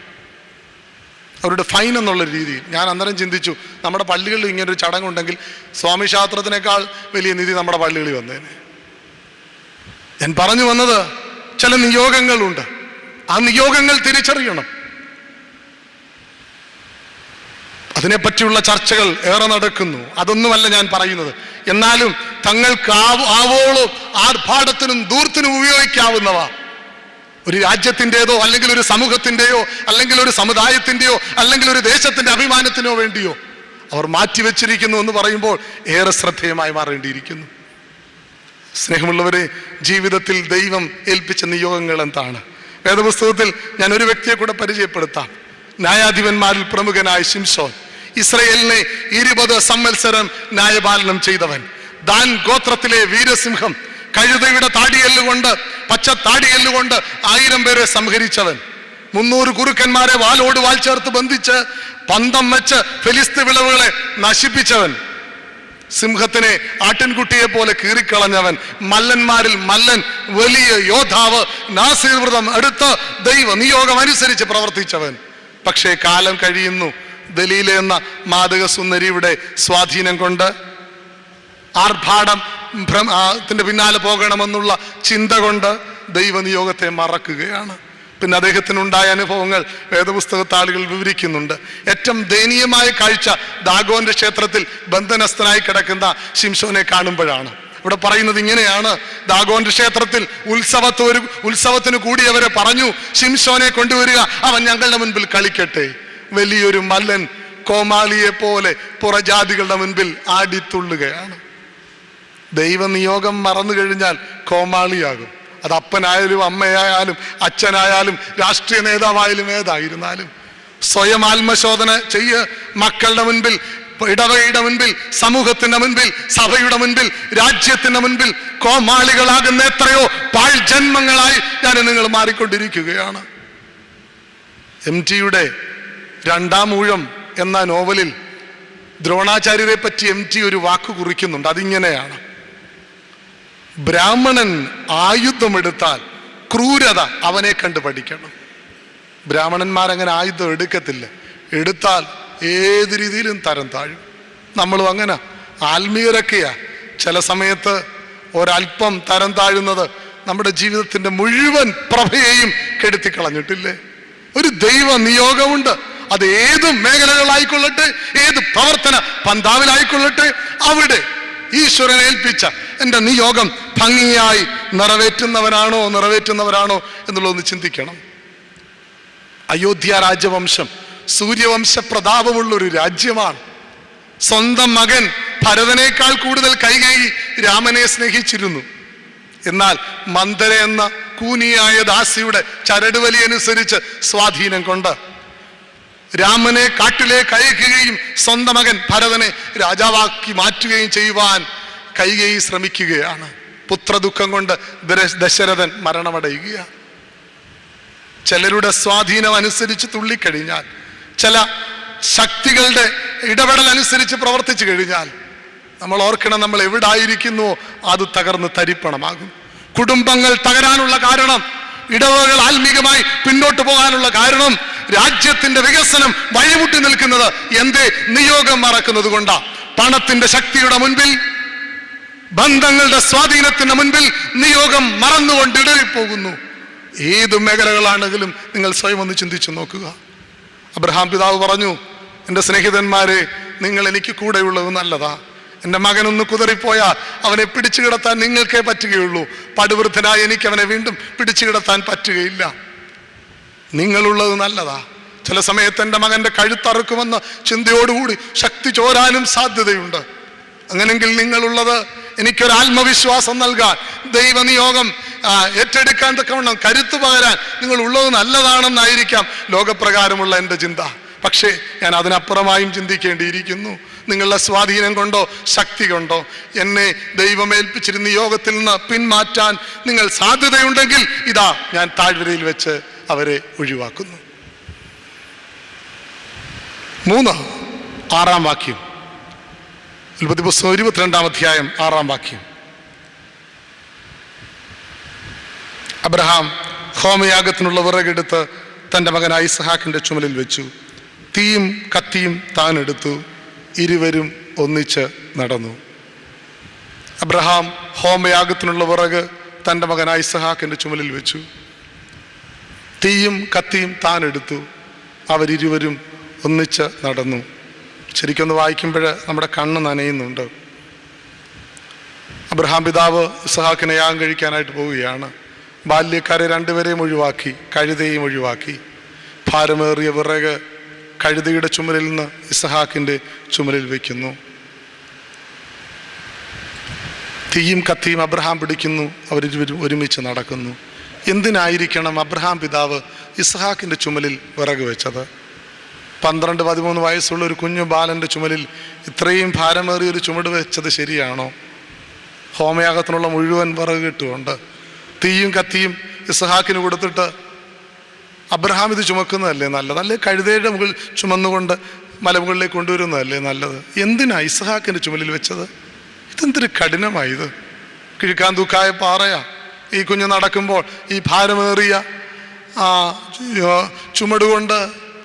അവരുടെ ഫൈൻ എന്നുള്ള രീതിയിൽ. ഞാൻ അന്നേരം ചിന്തിച്ചു, നമ്മുടെ പള്ളികളിൽ ഇങ്ങനൊരു ചടങ്ങുണ്ടെങ്കിൽ സ്വാമി ക്ഷേത്രത്തിനേക്കാൾ വലിയ നിധി നമ്മുടെ പള്ളികളിൽ വന്നേനെ. ഞാൻ പറഞ്ഞു വന്നത്, ചില നിയോഗങ്ങളുണ്ട്. ആ നിയോഗങ്ങൾ തിരിച്ചറിയണം. അതിനെപ്പറ്റിയുള്ള ചർച്ചകൾ ഏറെ നടക്കുന്നു. അതൊന്നുമല്ല ഞാൻ പറയുന്നത്. എന്നാലും തങ്ങൾക്ക് ആവോളം ആർഭാടത്തിനും ദൂർത്തിനും ഉപയോഗിക്കാവുന്നവ ഒരു രാജ്യത്തിൻ്റെതോ അല്ലെങ്കിൽ ഒരു സമൂഹത്തിൻ്റെയോ അല്ലെങ്കിൽ ഒരു സമുദായത്തിൻ്റെയോ അല്ലെങ്കിൽ ഒരു ദേശത്തിൻ്റെ അഭിമാനത്തിനോ വേണ്ടിയോ അവർ മാറ്റിവെച്ചിരിക്കുന്നു എന്ന് പറയുമ്പോൾ ഏറെ ശ്രദ്ധേയമായി മാറേണ്ടിയിരിക്കുന്നു. സ്നേഹമുള്ളവരെ, ജീവിതത്തിൽ ദൈവം ഏൽപ്പിച്ച നിയോഗങ്ങൾ എന്താണ്? വേദപുസ്തകത്തിൽ ഞാൻ ഒരു വ്യക്തിയെ കൂടെ പരിചയപ്പെടുത്താം. ന്യായാധിപന്മാരിൽ പ്രമുഖനായ ശിംശോൻ. ഇസ്രയേലിനെ 20 സംവത്സരം ന്യായപാലനം ചെയ്തവൻ. ദാൻ ഗോത്രത്തിലെ വീരസിംഹം. കഴുതയുടെ താടിയെല്ലുകൊണ്ട്, പച്ച താടിയെല്ലുകൊണ്ട് 1000 പേരെ സംഹരിച്ചവൻ. 300 കുറുക്കന്മാരെ വാലോട് വാൽ ചേർത്ത് ബന്ധിച്ച് പന്തം വെച്ച് ഫെലിസ്ത്യ വിളവുകളെ നശിപ്പിച്ചവൻ. സിംഹത്തിനെ ആട്ടിൻകുട്ടിയെ പോലെ കീറിക്കളഞ്ഞവൻ. മല്ലന്മാരിൽ മല്ലൻ, വലിയ യോദ്ധാവ്, നാസീർ വ്രതം എടുത്ത് ദൈവ നിയോഗം അനുസരിച്ച് പ്രവർത്തിച്ചവൻ. പക്ഷേ കാലം കഴിയുന്നു. ദലീല എന്ന മാതക സുന്ദരിയുടെ സ്വാധീനം കൊണ്ട് ആർഭാടത്തിന്റെ പിന്നാലെ പോകണമെന്നുള്ള ചിന്ത കൊണ്ട് ദൈവനിയോഗത്തെ മറക്കുകയാണ്. പിന്നെ അദ്ദേഹത്തിനുണ്ടായ അനുഭവങ്ങൾ വേദപുസ്തകത്തെ ആളുകൾ വിവരിക്കുന്നുണ്ട്. ഏറ്റവും ദയനീയമായ കാഴ്ച ദാഗോന്റെ ക്ഷേത്രത്തിൽ ബന്ധനസ്ഥനായി കിടക്കുന്ന ശിംശോനെ കാണുമ്പോഴാണ്. ഇവിടെ പറയുന്നത് ഇങ്ങനെയാണ്: ദാഗോന്റെ ക്ഷേത്രത്തിൽ ഉത്സവത്തിന് കൂടിയവരെ പറഞ്ഞു, ശിംശോനെ കൊണ്ടുവരിക, അവൻ ഞങ്ങളുടെ മുൻപിൽ കളിക്കട്ടെ. വലിയൊരു മല്ലൻ കോമാളിയെ പോലെ പുറജാതികളുടെ മുൻപിൽ ആടിത്തുള്ളുകയാണ്. ദൈവനിയോഗം മറന്നു കഴിഞ്ഞാൽ കോമാളിയാകും. അത് അപ്പനായാലും അമ്മയായാലും അച്ഛനായാലും രാഷ്ട്രീയ നേതാവായാലും ഏതായിരുന്നാലും. സ്വയം ആത്മശോധന ചെയ്യ്. മക്കളുടെ മുൻപിൽ, ഇടവകയുടെ മുൻപിൽ, സമൂഹത്തിന്റെ മുൻപിൽ, സഭയുടെ മുൻപിൽ, രാജ്യത്തിന്റെ മുൻപിൽ കോമാളികളാകുന്ന എത്രയോ പാഴ്ജന്മങ്ങളായി ഞാൻ നിങ്ങൾ മാറിക്കൊണ്ടിരിക്കുകയാണ്. MTയുടെ രണ്ടാം ഊഴം എന്ന നോവലിൽ ദ്രോണാചാര്യരെ പറ്റി MT ഒരു വാക്ക് കുറിക്കുന്നുണ്ട്. അതിങ്ങനെയാണ്: ബ്രാഹ്മണൻ ആയുധമെടുത്താൽ ക്രൂരത അവനെ കണ്ട് പഠിക്കണം. ബ്രാഹ്മണന്മാരങ്ങനെ ആയുധം എടുക്കത്തില്ല. എടുത്താൽ ഏത് രീതിയിലും തരം താഴും. നമ്മളും അങ്ങനെ ആത്മീയരൊക്കെയാ. ചില സമയത്ത് ഒരല്പം തരം താഴുന്നത് നമ്മുടെ ജീവിതത്തിന്റെ മുഴുവൻ പ്രഭയെയും കെടുത്തിക്കളഞ്ഞിട്ടില്ലേ? ഒരു ദൈവ നിയോഗമുണ്ട്. അത് ഏത് മേഖലകളായിക്കൊള്ളട്ടെ, ഏത് പ്രവർത്തന പന്താവിലായിക്കൊള്ളട്ടെ, അവിടെ ഈശ്വരനെ ഏൽപ്പിച്ച എൻ്റെ നിയോഗം ഭംഗിയായി നിറവേറ്റുന്നവരാണോ എന്നുള്ളതൊന്ന് ചിന്തിക്കണം. അയോധ്യ രാജവംശം സൂര്യവംശ പ്രതാപമുള്ളൊരു രാജ്യമാണ്. സ്വന്തം മകൻ ഭരതനേക്കാൾ കൂടുതൽ കൈകേയി രാമനെ സ്നേഹിച്ചിരുന്നു. എന്നാൽ മന്ദര എന്ന കൂനിയായ ദാസിയുടെ ചരടുവലി അനുസരിച്ച് സ്വാധീനം കൊണ്ട് രാമനെ കാട്ടിലേക്ക് അയക്കുകയും സ്വന്തം മകൻ ഭരതനെ രാജാവാക്കി മാറ്റുകയും ചെയ്യുവാൻ കൈകേയി ശ്രമിക്കുകയാണ്. പുത്രദുഃഖം കൊണ്ട് ദശരഥൻ മരണമടയുകയാണ്. ചിലരുടെ സ്വാധീനം അനുസരിച്ച് തുള്ളിക്കഴിഞ്ഞാൽ, ചില ശക്തികളുടെ ഇടപെടൽ അനുസരിച്ച് പ്രവർത്തിച്ചു കഴിഞ്ഞാൽ നമ്മൾ ഓർക്കണം, നമ്മൾ എവിടായിരിക്കുന്നുവോ അത് തകർന്ന് തരിപ്പണമാകും. കുടുംബങ്ങൾ തകരാനുള്ള കാരണം, ഇടവകൾ ആത്മീകമായി പിന്നോട്ട് പോകാനുള്ള കാരണം, രാജ്യത്തിന്റെ വികസനം വഴിമുട്ടി നിൽക്കുന്നത് എന്തേ? നിയോഗം മറക്കുന്നത് കൊണ്ടാ. പണത്തിന്റെ ശക്തിയുടെ മുൻപിൽ, ബന്ധങ്ങളുടെ സ്വാധീനത്തിന്റെ മുൻപിൽ നിയോഗം മറന്നുകൊണ്ട് ഇടറിപ്പോകുന്നു. ഏത് മേഖലകളാണെങ്കിലും നിങ്ങൾ സ്വയം ഒന്ന് ചിന്തിച്ചു നോക്കുക. അബ്രഹാം പിതാവ് പറഞ്ഞു, എൻ്റെ സ്നേഹിതന്മാരെ, നിങ്ങൾ എനിക്ക് കൂടെയുള്ളത് നല്ലതാ. എൻ്റെ മകനൊന്ന് കുതറിപ്പോയാൽ അവനെ പിടിച്ചു കിടത്താൻ നിങ്ങൾക്കേ പറ്റുകയുള്ളൂ. പടുവൃദ്ധനായി എനിക്ക് അവനെ വീണ്ടും പിടിച്ചു കിടത്താൻ പറ്റുകയില്ല. നിങ്ങളുള്ളത് നല്ലതാ. ചില സമയത്ത് എൻ്റെ മകൻ്റെ കഴുത്തറുക്കുമെന്ന ചിന്തയോടുകൂടി ശക്തി ചോരാനും സാധ്യതയുണ്ട്. അങ്ങനെങ്കിൽ നിങ്ങളുള്ളത് എനിക്കൊരു ആത്മവിശ്വാസം നൽകാൻ, ദൈവനിയോഗം ഏറ്റെടുക്കാൻ തക്കവണ്ണം കരുത്തു പകരാൻ നിങ്ങൾ ഉള്ളത് നല്ലതാണെന്നായിരിക്കാം ലോകപ്രകാരമുള്ള എൻ്റെ ചിന്ത. പക്ഷേ ഞാൻ അതിനപ്പുറമായും ചിന്തിക്കേണ്ടിയിരിക്കുന്നു. നിങ്ങളുടെ സ്വാധീനം കൊണ്ടോ ശക്തി കൊണ്ടോ എന്നെ ദൈവമേൽപ്പിച്ചിരുന്ന യോഗത്തിൽ നിന്ന് പിന്മാറ്റാൻ നിങ്ങൾ സാധ്യതയുണ്ടെങ്കിൽ ഇതാ ഞാൻ താഴ്വരയിൽ വെച്ച് അവരെ ഒഴിവാക്കുന്നു. 3, 6 വാക്യം, ഉൽപ്പത്തി പുസ്തകം 22 അധ്യായം 6 വാക്യം. അബ്രഹാം ഹോമയാഗത്തിനുള്ള വിറകെടുത്ത് തൻ്റെ മകനായ ഇസ്ഹാക്കിൻ്റെ ചുമലിൽ വെച്ചു. തീയും കത്തിയും താൻ എടുത്തു. ഇരുവരും ഒന്നിച്ച് നടന്നു. അബ്രഹാം ഹോമയാഗത്തിനുള്ള വിറക് തൻ്റെ മകനായ ഇസ്ഹാക്കിൻ്റെ ചുമലിൽ വെച്ചു. തീയും കത്തിയും താൻ എടുത്തു. അവരിരുവരും ഒന്നിച്ച് നടന്നു. ശരിക്കൊന്ന് വായിക്കുമ്പോൾ നമ്മുടെ കണ്ണ് നനയുന്നുണ്ട്. അബ്രഹാം പിതാവ് ഇസ്ഹാക്കിനെ യാഗം കഴിക്കാനായിട്ട് പോവുകയാണ്. ബാല്യക്കാരെ രണ്ടുപേരെയും ഒഴിവാക്കി, കഴുതയും ഒഴിവാക്കി. ഭാരമേറിയ വിറക് കഴുതയുടെ ചുമലിൽ നിന്ന് ഇസ്ഹാക്കിൻ്റെ ചുമലിൽ വയ്ക്കുന്നു. തീയും കത്തിയും അബ്രഹാം പിടിക്കുന്നു. അവരിരുവരും ഒരുമിച്ച് നടക്കുന്നു. എന്തിനായിരിക്കണം അബ്രഹാം പിതാവ് ഇസ്ഹാക്കിൻ്റെ ചുമലിൽ വിറക് വെച്ചത്? 12-13 വയസ്സുള്ള ഒരു കുഞ്ഞു ബാലൻ്റെ ചുമലിൽ ഇത്രയും ഭാരമേറിയൊരു ചുമട് വെച്ചത് ശരിയാണോ? ഹോമയാഗത്തിനുള്ള മുഴുവൻ വിറക് കിട്ടുകൊണ്ട് തീയും കത്തിയും ഇസ്ഹാക്കിന് കൊടുത്തിട്ട് അബ്രഹാം ഇത് ചുമക്കുന്നതല്ലേ നല്ലത്? അല്ലേ കഴുതയുടെ മുകളിൽ ചുമന്നുകൊണ്ട് മലമുകളിലേക്ക് കൊണ്ടുവരുന്നതല്ലേ നല്ലത്? എന്തിനാ ഇസ്ഹാക്കിൻ്റെ ചുമലിൽ വെച്ചത്? ഇതെന്തൊരു കഠിനമായത്! കിഴുക്കാൻ തൂക്കായ പാറയാ. ഈ കുഞ്ഞ് നടക്കുമ്പോൾ ഈ ഭാരമേറിയ ചുമടുകൊണ്ട്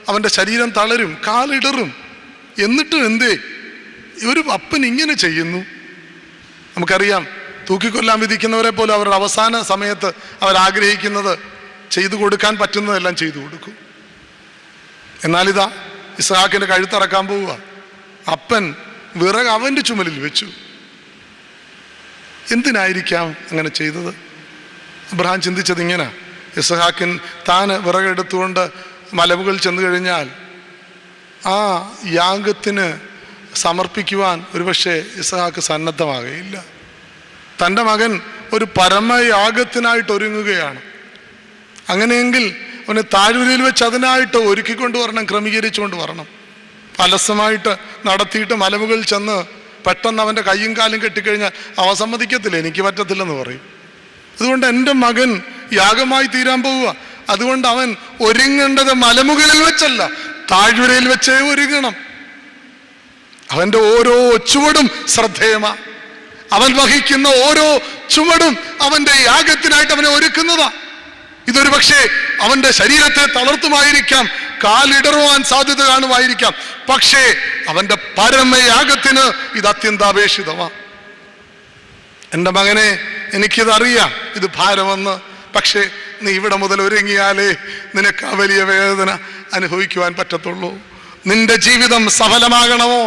അവൻ്റെ ശരീരം തളരും, കാലിടറും. എന്നിട്ടും എന്തേ ഒരു അപ്പൻ ഇങ്ങനെ ചെയ്യുന്നു? നമുക്കറിയാം, തൂക്കിക്കൊല്ലാൻ വിധിക്കുന്നവരെ പോലും അവരുടെ അവസാന സമയത്ത് അവരാഗ്രഹിക്കുന്നത് ചെയ്തു കൊടുക്കാൻ പറ്റുന്നതെല്ലാം ചെയ്തു കൊടുക്കും. എന്നാലിതാ ഇസ്ഹാക്കിന്റെ കഴുത്തറക്കാൻ പോവുക. അപ്പൻ വിറക് അവന്റെ ചുമലിൽ വെച്ചു. എന്തിനായിരിക്കാം അങ്ങനെ ചെയ്തത്? അബ്രഹാം ചിന്തിച്ചത് ഇങ്ങനെ: ഇസ്ഹാക്കിൻ താൻ വിറകെടുത്തുകൊണ്ട് മലമുകളിൽ ചെന്നു കഴിഞ്ഞാൽ ആ യാഗത്തിന് സമർപ്പിക്കുവാൻ ഒരുപക്ഷെ ഇസ്ഹാക്ക് സന്നദ്ധമാകുകയില്ല. തൻ്റെ മകൻ ഒരു പരമയാഗത്തിനായിട്ട് ഒരുങ്ങുകയാണ്. അങ്ങനെയെങ്കിൽ അവന് താഴ്വരയിൽ വെച്ച് അതിനായിട്ട് ഒരുക്കിക്കൊണ്ട് വരണം, ക്രമീകരിച്ചുകൊണ്ട് വരണം. അലസമായിട്ട് നടത്തിയിട്ട് മലമുകളിൽ ചെന്ന് പെട്ടെന്ന് അവൻ്റെ കയ്യും കാലും കെട്ടിക്കഴിഞ്ഞാൽ അവ സമ്മതിക്കത്തില്ല, എനിക്ക് പറ്റത്തില്ലെന്ന് പറയും. അതുകൊണ്ട് എൻ്റെ മകൻ യാഗമായി തീരാൻ പോവുക. അതുകൊണ്ട് അവൻ ഒരുങ്ങേണ്ടത് മലമുകളിൽ വെച്ചല്ല, താഴ്വരയിൽ വെച്ചേ ഒരുങ്ങണം. അവൻ്റെ ഓരോ ചുവടും ശ്രദ്ധേയമാ. അവൻ വഹിക്കുന്ന ഓരോ ചുവടും അവൻ്റെ യാഗത്തിനായിട്ട് അവനെ ഒരുക്കുന്നതാ. ഇതൊരു പക്ഷേ അവൻ്റെ ശരീരത്തെ തളർത്തുമായിരിക്കാം, കാലിടറുവാൻ സാധ്യത കാണുമായിരിക്കാം. പക്ഷേ അവൻ്റെ പരമയാഗത്തിന് ഇത് അത്യന്താപേക്ഷിതമാ. എൻ്റെ മകനെ, എനിക്കിതറിയാം ഇത് ഭാരമെന്ന്. പക്ഷേ നീ ഇവിടെ മുതൽ ഒരുങ്ങിയാലേ നിനക്ക് ആ വലിയ വേദന അനുഭവിക്കുവാൻ പറ്റത്തുള്ളൂ. നിന്റെ ജീവിതം സഫലമാകണമോ,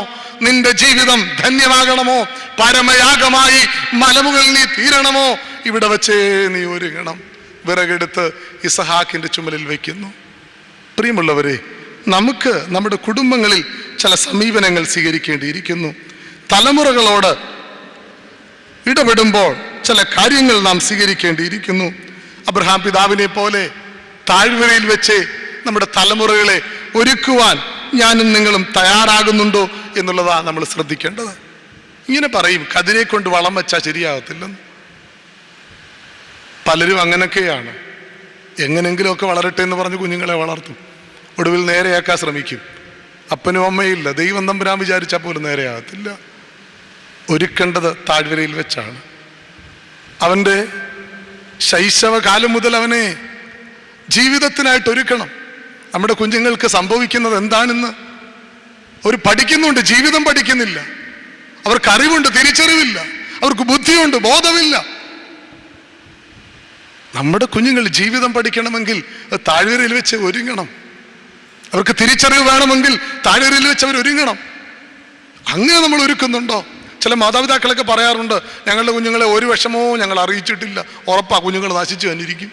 നിന്റെ ജീവിതം ധന്യമാകണമോ, പരമയാഗമായി മലമുകളിൽ നീ തീരണമോ, ഇവിടെ വെച്ചേ നീ ഒരുങ്ങണം. വിറകെടുത്ത് ഇസ്ഹാക്കിന്റെ ചുമലിൽ വയ്ക്കുന്നു. പ്രിയമുള്ളവരെ, നമുക്ക് നമ്മുടെ കുടുംബങ്ങളിൽ ചില സമീപനങ്ങൾ സ്വീകരിക്കേണ്ടിയിരിക്കുന്നു. തലമുറകളോട് ഇടപെടുമ്പോൾ ചില കാര്യങ്ങൾ നാം സ്വീകരിക്കേണ്ടിയിരിക്കുന്നു. അബ്രഹാം പിതാവിനെ പോലെ താഴ്വരയിൽ വെച്ച് നമ്മുടെ തലമുറകളെ ഒരുക്കുവാൻ ഞാനും നിങ്ങളും തയ്യാറാകുന്നുണ്ടോ എന്നുള്ളതാണ് നമ്മൾ ശ്രദ്ധിക്കേണ്ടത്. ഇങ്ങനെ പറയും, കതിരെ കൊണ്ട് വളം വെച്ചാൽ ശരിയാകത്തില്ലെന്ന്. പലരും അങ്ങനെയൊക്കെയാണ്. എങ്ങനെങ്കിലുമൊക്കെ വളരട്ടെ എന്ന് പറഞ്ഞ് കുഞ്ഞുങ്ങളെ വളർത്തും. ഒടുവിൽ നേരെയാക്കാൻ ശ്രമിക്കും. അപ്പനും അമ്മയില്ല, ദൈവം തമ്പുരാൻ വിചാരിച്ചാൽ പോലും നേരെയാകത്തില്ല. ഒരുക്കേണ്ടത് താഴ്വരയിൽ വെച്ചാണ്. അവൻ്റെ ശൈശവകാലം മുതൽ അവനെ ജീവിതത്തിനായിട്ട് ഒരുക്കണം. നമ്മുടെ കുഞ്ഞുങ്ങൾക്ക് സംഭവിക്കുന്നത് എന്താണെന്ന് അവർ പഠിക്കുന്നുണ്ട്, ജീവിതം പഠിക്കുന്നില്ല. അവർക്ക് അറിവുണ്ട്, തിരിച്ചറിവില്ല. അവർക്ക് ബുദ്ധിയുണ്ട്, ബോധമില്ല. നമ്മുടെ കുഞ്ഞുങ്ങൾ ജീവിതം പഠിക്കണമെങ്കിൽ താഴ്വരയിൽ വെച്ച് ഒരുങ്ങണം. അവർക്ക് തിരിച്ചറിവ് വേണമെങ്കിൽ താഴ്വരയിൽ വെച്ച് അവർ ഒരുങ്ങണം. അങ്ങനെ നമ്മൾ ഒരുക്കുന്നുണ്ടോ? ചില മാതാപിതാക്കളൊക്കെ പറയാറുണ്ട്, ഞങ്ങളുടെ കുഞ്ഞുങ്ങളെ ഒരു വിഷമവും ഞങ്ങൾ അറിയിച്ചിട്ടില്ല, ഉറപ്പാ കുഞ്ഞുങ്ങൾ നശിച്ചു തന്നിരിക്കും.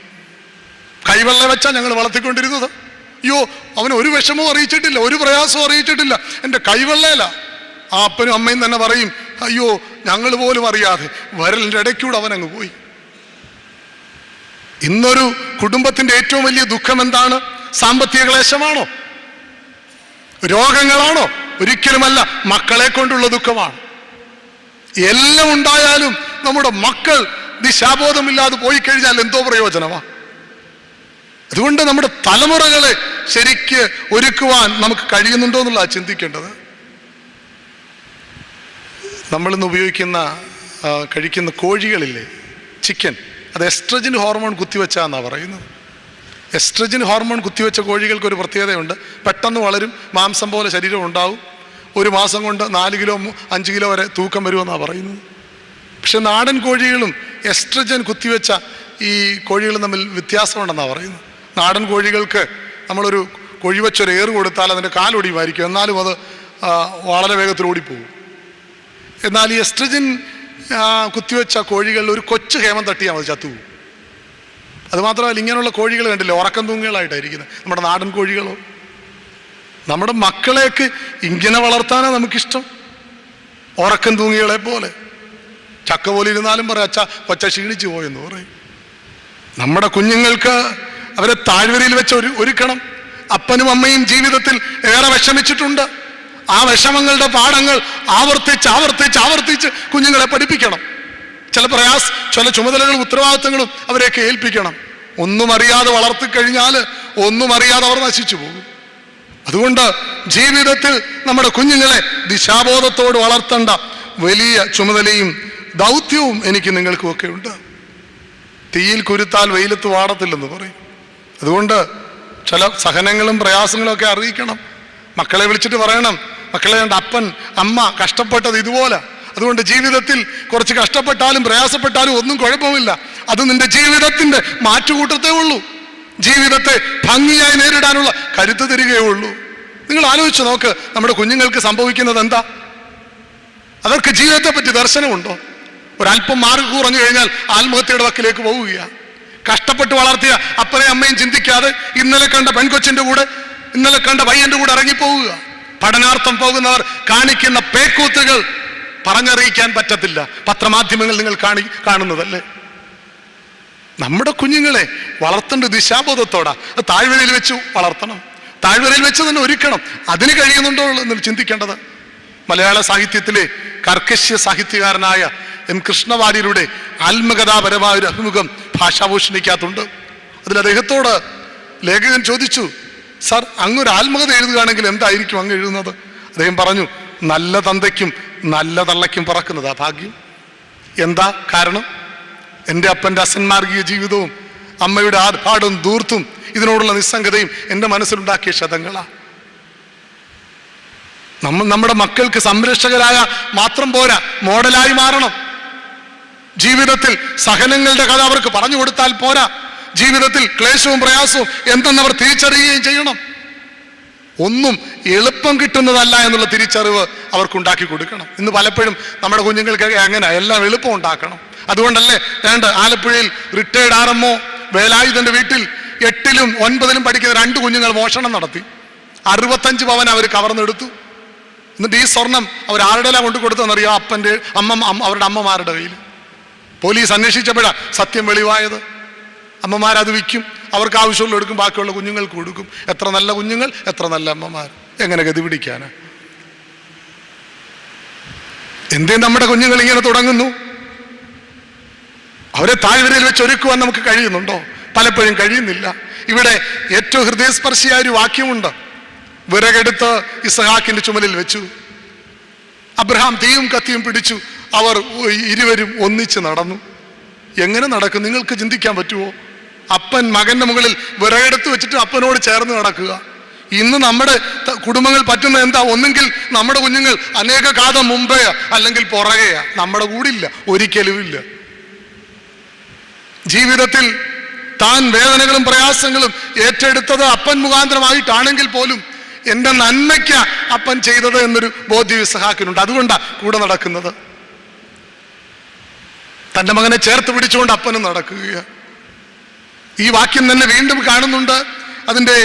കൈവെള്ള വെച്ചാൽ ഞങ്ങൾ വളർത്തിക്കൊണ്ടിരുന്നത്. അയ്യോ, അവന് ഒരു വിഷമവും അറിയിച്ചിട്ടില്ല, ഒരു പ്രയാസവും അറിയിച്ചിട്ടില്ല, എൻ്റെ കൈവെള്ളയില. ആ അപ്പനും അമ്മയും തന്നെ പറയും, അയ്യോ ഞങ്ങൾ പോലും അറിയാതെ വരലിൻ്റെ ഇടയ്ക്കൂടെ അവൻ അങ്ങ് പോയി. ഇന്നൊരു കുടുംബത്തിന്റെ ഏറ്റവും വലിയ ദുഃഖം എന്താണ്? സാമ്പത്തിക ക്ലേശമാണോ? രോഗങ്ങളാണോ? ഒരിക്കലുമല്ല, മക്കളെ കൊണ്ടുള്ള ദുഃഖമാണ്. എല്ലാം ഉണ്ടായാലും നമ്മുടെ മക്കൾ ദിശാബോധമില്ലാതെ പോയി കഴിഞ്ഞാൽ എന്തോ പ്രയോജനമാ. അതുകൊണ്ട് നമ്മുടെ തലമുറകളെ ശരിക്ക് ഒരുക്കുവാൻ നമുക്ക് കഴിയുന്നുണ്ടോ എന്നുള്ളതാണ് ചിന്തിക്കേണ്ടത്. നമ്മളിന്ന് കഴിക്കുന്ന കോഴികളില്ലേ, ചിക്കൻ, അത് എസ്ട്രജൻ ഹോർമോൺ കുത്തിവെച്ചാന്നാണ് പറയുന്നത്. എസ്ട്രജൻ ഹോർമോൺ കുത്തിവെച്ച കോഴികൾക്ക് ഒരു പ്രത്യേകതയുണ്ട്, പെട്ടെന്ന് വളരും, മാംസം പോലെ ശരീരം ഉണ്ടാവും. 1 മാസം കൊണ്ട് 4 കിലോ 5 കിലോ വരെ തൂക്കം വരുമെന്നാണ് പറയുന്നത്. പക്ഷെ നാടൻ കോഴികളും എസ്ട്രജൻ കുത്തിവെച്ച ഈ കോഴികളും തമ്മിൽ വ്യത്യാസമുണ്ടെന്നാണ് പറയുന്നത്. നാടൻ കോഴികൾക്ക് നമ്മളൊരു കോഴി വെച്ചൊരു ഏറ് കൊടുത്താൽ അതിൻ്റെ കാലൊടിയുമായിരിക്കും, എന്നാലും അത് വളരെ വേഗത്തിൽ ഓടിപ്പോകും. എന്നാൽ ഈ എസ്ട്രജൻ കുത്തിവെച്ച കോഴികളിൽ ഒരു കൊച്ചു ഹേമം തട്ടിയാൽ മതി, ചത്തുപോകും. അതുമാത്രമല്ല, ഇങ്ങനെയുള്ള കോഴികൾ കണ്ടില്ലേ, ഉറക്കം തൂങ്ങുകളായിട്ടായിരിക്കുന്നത്. നമ്മുടെ നാടൻ കോഴികളോ, നമ്മുടെ മക്കളേക്ക് ഇങ്ങനെ വളർത്താനാണ് നമുക്കിഷ്ടം. ഉറക്കം തൂങ്ങികളെ പോലെ, ചക്ക പോലെ ഇരുന്നാലും പറയും അച്ഛാ കൊച്ച ക്ഷീണിച്ചു പോയെന്ന് പറയും. നമ്മുടെ കുഞ്ഞുങ്ങൾക്ക് അവരെ താഴ്വരയിൽ വെച്ച് ഒരുക്കണം. അപ്പനും അമ്മയും ജീവിതത്തിൽ ഏറെ വിഷമിച്ചിട്ടുണ്ട്. ആ വിഷമങ്ങളുടെ പാഠങ്ങൾ ആവർത്തിച്ച് കുഞ്ഞുങ്ങളെ പഠിപ്പിക്കണം. ചില ചുമതലകളും ഉത്തരവാദിത്തങ്ങളും അവരെയൊക്കെ ഏൽപ്പിക്കണം. ഒന്നും അറിയാതെ വളർത്തിക്കഴിഞ്ഞാൽ ഒന്നും അറിയാതെ അവർ നശിച്ചു പോകും. അതുകൊണ്ട് ജീവിതത്തിൽ നമ്മുടെ കുഞ്ഞുങ്ങളെ ദിശാബോധത്തോട് വളർത്തേണ്ട വലിയ ചുമതലയും ദൗത്യവും എനിക്ക് നിങ്ങൾക്കും ഒക്കെ ഉണ്ട്. തീയിൽ കുരുത്താൽ വെയിലത്ത് വാടത്തില്ലെന്ന് പറയും. അതുകൊണ്ട് ചില സഹനങ്ങളും പ്രയാസങ്ങളും ഒക്കെ അറിയിക്കണം. മക്കളെ വിളിച്ചിട്ട് പറയണം, മക്കളെ എൻ്റെ അപ്പൻ അമ്മ കഷ്ടപ്പെട്ടത് ഇതുപോലെ, അതുകൊണ്ട് ജീവിതത്തിൽ കുറച്ച് കഷ്ടപ്പെട്ടാലും പ്രയാസപ്പെട്ടാലും ഒന്നും കുഴപ്പമില്ല, അത് നിന്റെ ജീവിതത്തിൻ്റെ മാറ്റുകൂട്ടത്തേ ഉള്ളൂ. ജീവിതത്തെ ഭംഗിയായി നേരിടാനുള്ള കരുത്ത് തരികയുള്ളൂ. നിങ്ങൾ ആലോചിച്ച് നോക്ക്, നമ്മുടെ കുഞ്ഞുങ്ങൾക്ക് സംഭവിക്കുന്നത് എന്താ? അവർക്ക് ജീവിതത്തെ പറ്റി ദർശനമുണ്ടോ? ഒരല്പം മാർക്ക് കുറഞ്ഞു കഴിഞ്ഞാൽ ആത്മഹത്യയുടെ വക്കിലേക്ക് പോവുകയാണ്. കഷ്ടപ്പെട്ട് വളർത്തിയ അപ്പനെയും അമ്മയും ചിന്തിക്കാതെ ഇന്നലെ കണ്ട പെൺകൊച്ചിന്റെ കൂടെ, ഇന്നലെ കണ്ട പയ്യന്റെ കൂടെ ഇറങ്ങിപ്പോവുക. പഠനാർത്ഥം പോകുന്നവർ കാണിക്കുന്ന പേക്കൂത്തുകൾ പറഞ്ഞറിയിക്കാൻ പറ്റത്തില്ല. പത്രമാധ്യമങ്ങൾ നിങ്ങൾ കാണുന്നതല്ലേ? നമ്മുടെ കുഞ്ഞുങ്ങളെ വളർത്തേണ്ട ദിശാബോധത്തോടാ. താഴ്വരയിൽ വെച്ച് വളർത്തണം, താഴ്വരയിൽ വെച്ച് തന്നെ ഒരുക്കണം. അതിന് കഴിയുന്നുണ്ടോ എന്ന് ചിന്തിക്കേണ്ടത്. മലയാള സാഹിത്യത്തിലെ കർക്കശ്യ സാഹിത്യകാരനായ എം കൃഷ്ണവാര്യരുടെ ആത്മകഥാപരമായ ഒരു അഭിമുഖം ഭാഷാഭൂഷണിക്കകത്തുണ്ട്. അതിൽ അദ്ദേഹത്തോട് ലേഖകൻ ചോദിച്ചു, സാർ, അങ്ങൊരു ആത്മകഥ എഴുതുകയാണെങ്കിൽ എന്തായിരിക്കും അങ്ങ് എഴുതുന്നത്? അദ്ദേഹം പറഞ്ഞു, നല്ല തന്തയ്ക്കും നല്ല തള്ളയ്ക്കും പറക്കുന്നതാ ഭാഗ്യം. എന്താ കാരണം? എൻ്റെ അപ്പൻ്റെ അസന്മാർഗീയ ജീവിതവും അമ്മയുടെ ആർഭാടും ധൂർത്തും ഇതിനോടുള്ള നിസ്സംഗതയും എൻ്റെ മനസ്സിലുണ്ടാക്കിയ ക്ഷതങ്ങളാ. നമ്മുടെ മക്കൾക്ക് സംരക്ഷകരായ മാത്രം പോരാ, മോഡലായി മാറണം. ജീവിതത്തിൽ സഹനങ്ങളുടെ കഥ അവർക്ക് പറഞ്ഞു കൊടുത്താൽ പോരാ, ജീവിതത്തിൽ ക്ലേശവും പ്രയാസവും എന്തെന്നവർ തിരിച്ചറിയുകയും ചെയ്യണം. ഒന്നും എളുപ്പം കിട്ടുന്നതല്ല എന്നുള്ള തിരിച്ചറിവ് അവർക്കുണ്ടാക്കി കൊടുക്കണം. ഇന്ന് പലപ്പോഴും നമ്മുടെ കുഞ്ഞുങ്ങൾക്ക് അങ്ങനെ എല്ലാം എളുപ്പം ഉണ്ടാക്കണം. അതുകൊണ്ടല്ലേ ആലപ്പുഴയിൽ റിട്ടയർഡ് RMO വേലായുധന്റെ വീട്ടിൽ 8ലും 9ലും പഠിക്കുന്ന 2 കുഞ്ഞുങ്ങൾ മോഷണം നടത്തി. 65 പവൻ അവർ കവർന്നെടുത്തു. എന്നിട്ട് ഈ സ്വർണം അവർ ആരുടെല്ലാം കൊണ്ടു കൊടുത്തെന്നറിയോ? അവരുടെ അമ്മമാരുടെ കയ്യിൽ. പോലീസ് അന്വേഷിച്ചപ്പോഴാണ് സത്യം വെളിവായത്. അമ്മമാരത് വിൽക്കും, അവർക്ക് ആവശ്യമുള്ള എടുക്കും, ബാക്കിയുള്ള കുഞ്ഞുങ്ങൾക്ക് കൊടുക്കും. എത്ര നല്ല കുഞ്ഞുങ്ങൾ, എത്ര നല്ല അമ്മമാർ. എങ്ങനെ ഗതി പിടിക്കാനാ? എന്തേ നമ്മുടെ കുഞ്ഞുങ്ങൾ ഇങ്ങനെ തുടങ്ങുന്നു? അവരെ താഴ്വരയിൽ വെച്ച് ഒരുക്കുവാൻ നമുക്ക് കഴിയുന്നുണ്ടോ? പലപ്പോഴും കഴിയുന്നില്ല. ഇവിടെ ഏറ്റവും ഹൃദയസ്പർശിയായ ഒരു വാക്യമുണ്ട്. വിറകെടുത്ത് ഇസ്ഹാക്കിന്റെ ചുമലിൽ വെച്ചു. അബ്രഹാം തീയും കത്തിയും പിടിച്ചു. അവർ ഇരുവരും ഒന്നിച്ച് നടന്നു. എങ്ങനെ നടക്കും? നിങ്ങൾക്ക് ചിന്തിക്കാൻ പറ്റുമോ? അപ്പൻ മകന്റെ മുകളിൽ വിറകെടുത്ത് വെച്ചിട്ട് അപ്പനോട് ചേർന്ന് നടക്കുക. ഇന്ന് നമ്മുടെ കുടുംബങ്ങൾ പറ്റുന്ന എന്താ? ഒന്നെങ്കിൽ നമ്മുടെ കുഞ്ഞുങ്ങൾ അനേക കാലം മുമ്പേ അല്ലെങ്കിൽ പുറകെയാ, നമ്മുടെ കൂടില്ല, ഒരിക്കലുമില്ല. ജീവിതത്തിൽ താൻ വേദനകളും പ്രയാസങ്ങളും ഏറ്റെടുത്തത് അപ്പൻ മുഖാന്തരമായിട്ടാണെങ്കിൽ പോലും എൻ്റെ നന്മയ്ക്ക് അപ്പൻ ചെയ്തത് എന്നൊരു ബോധ്യം ഇസ്ഹാക്കിനുണ്ട്. അതുകൊണ്ടാ കൂടെ നടക്കുന്നത്. തൻ്റെ മകനെ ചേർത്ത് പിടിച്ചുകൊണ്ട് അപ്പനും നടക്കുക. ഈ വാക്യം തന്നെ വീണ്ടും കാണുന്നുണ്ട്. അതിൻ്റെ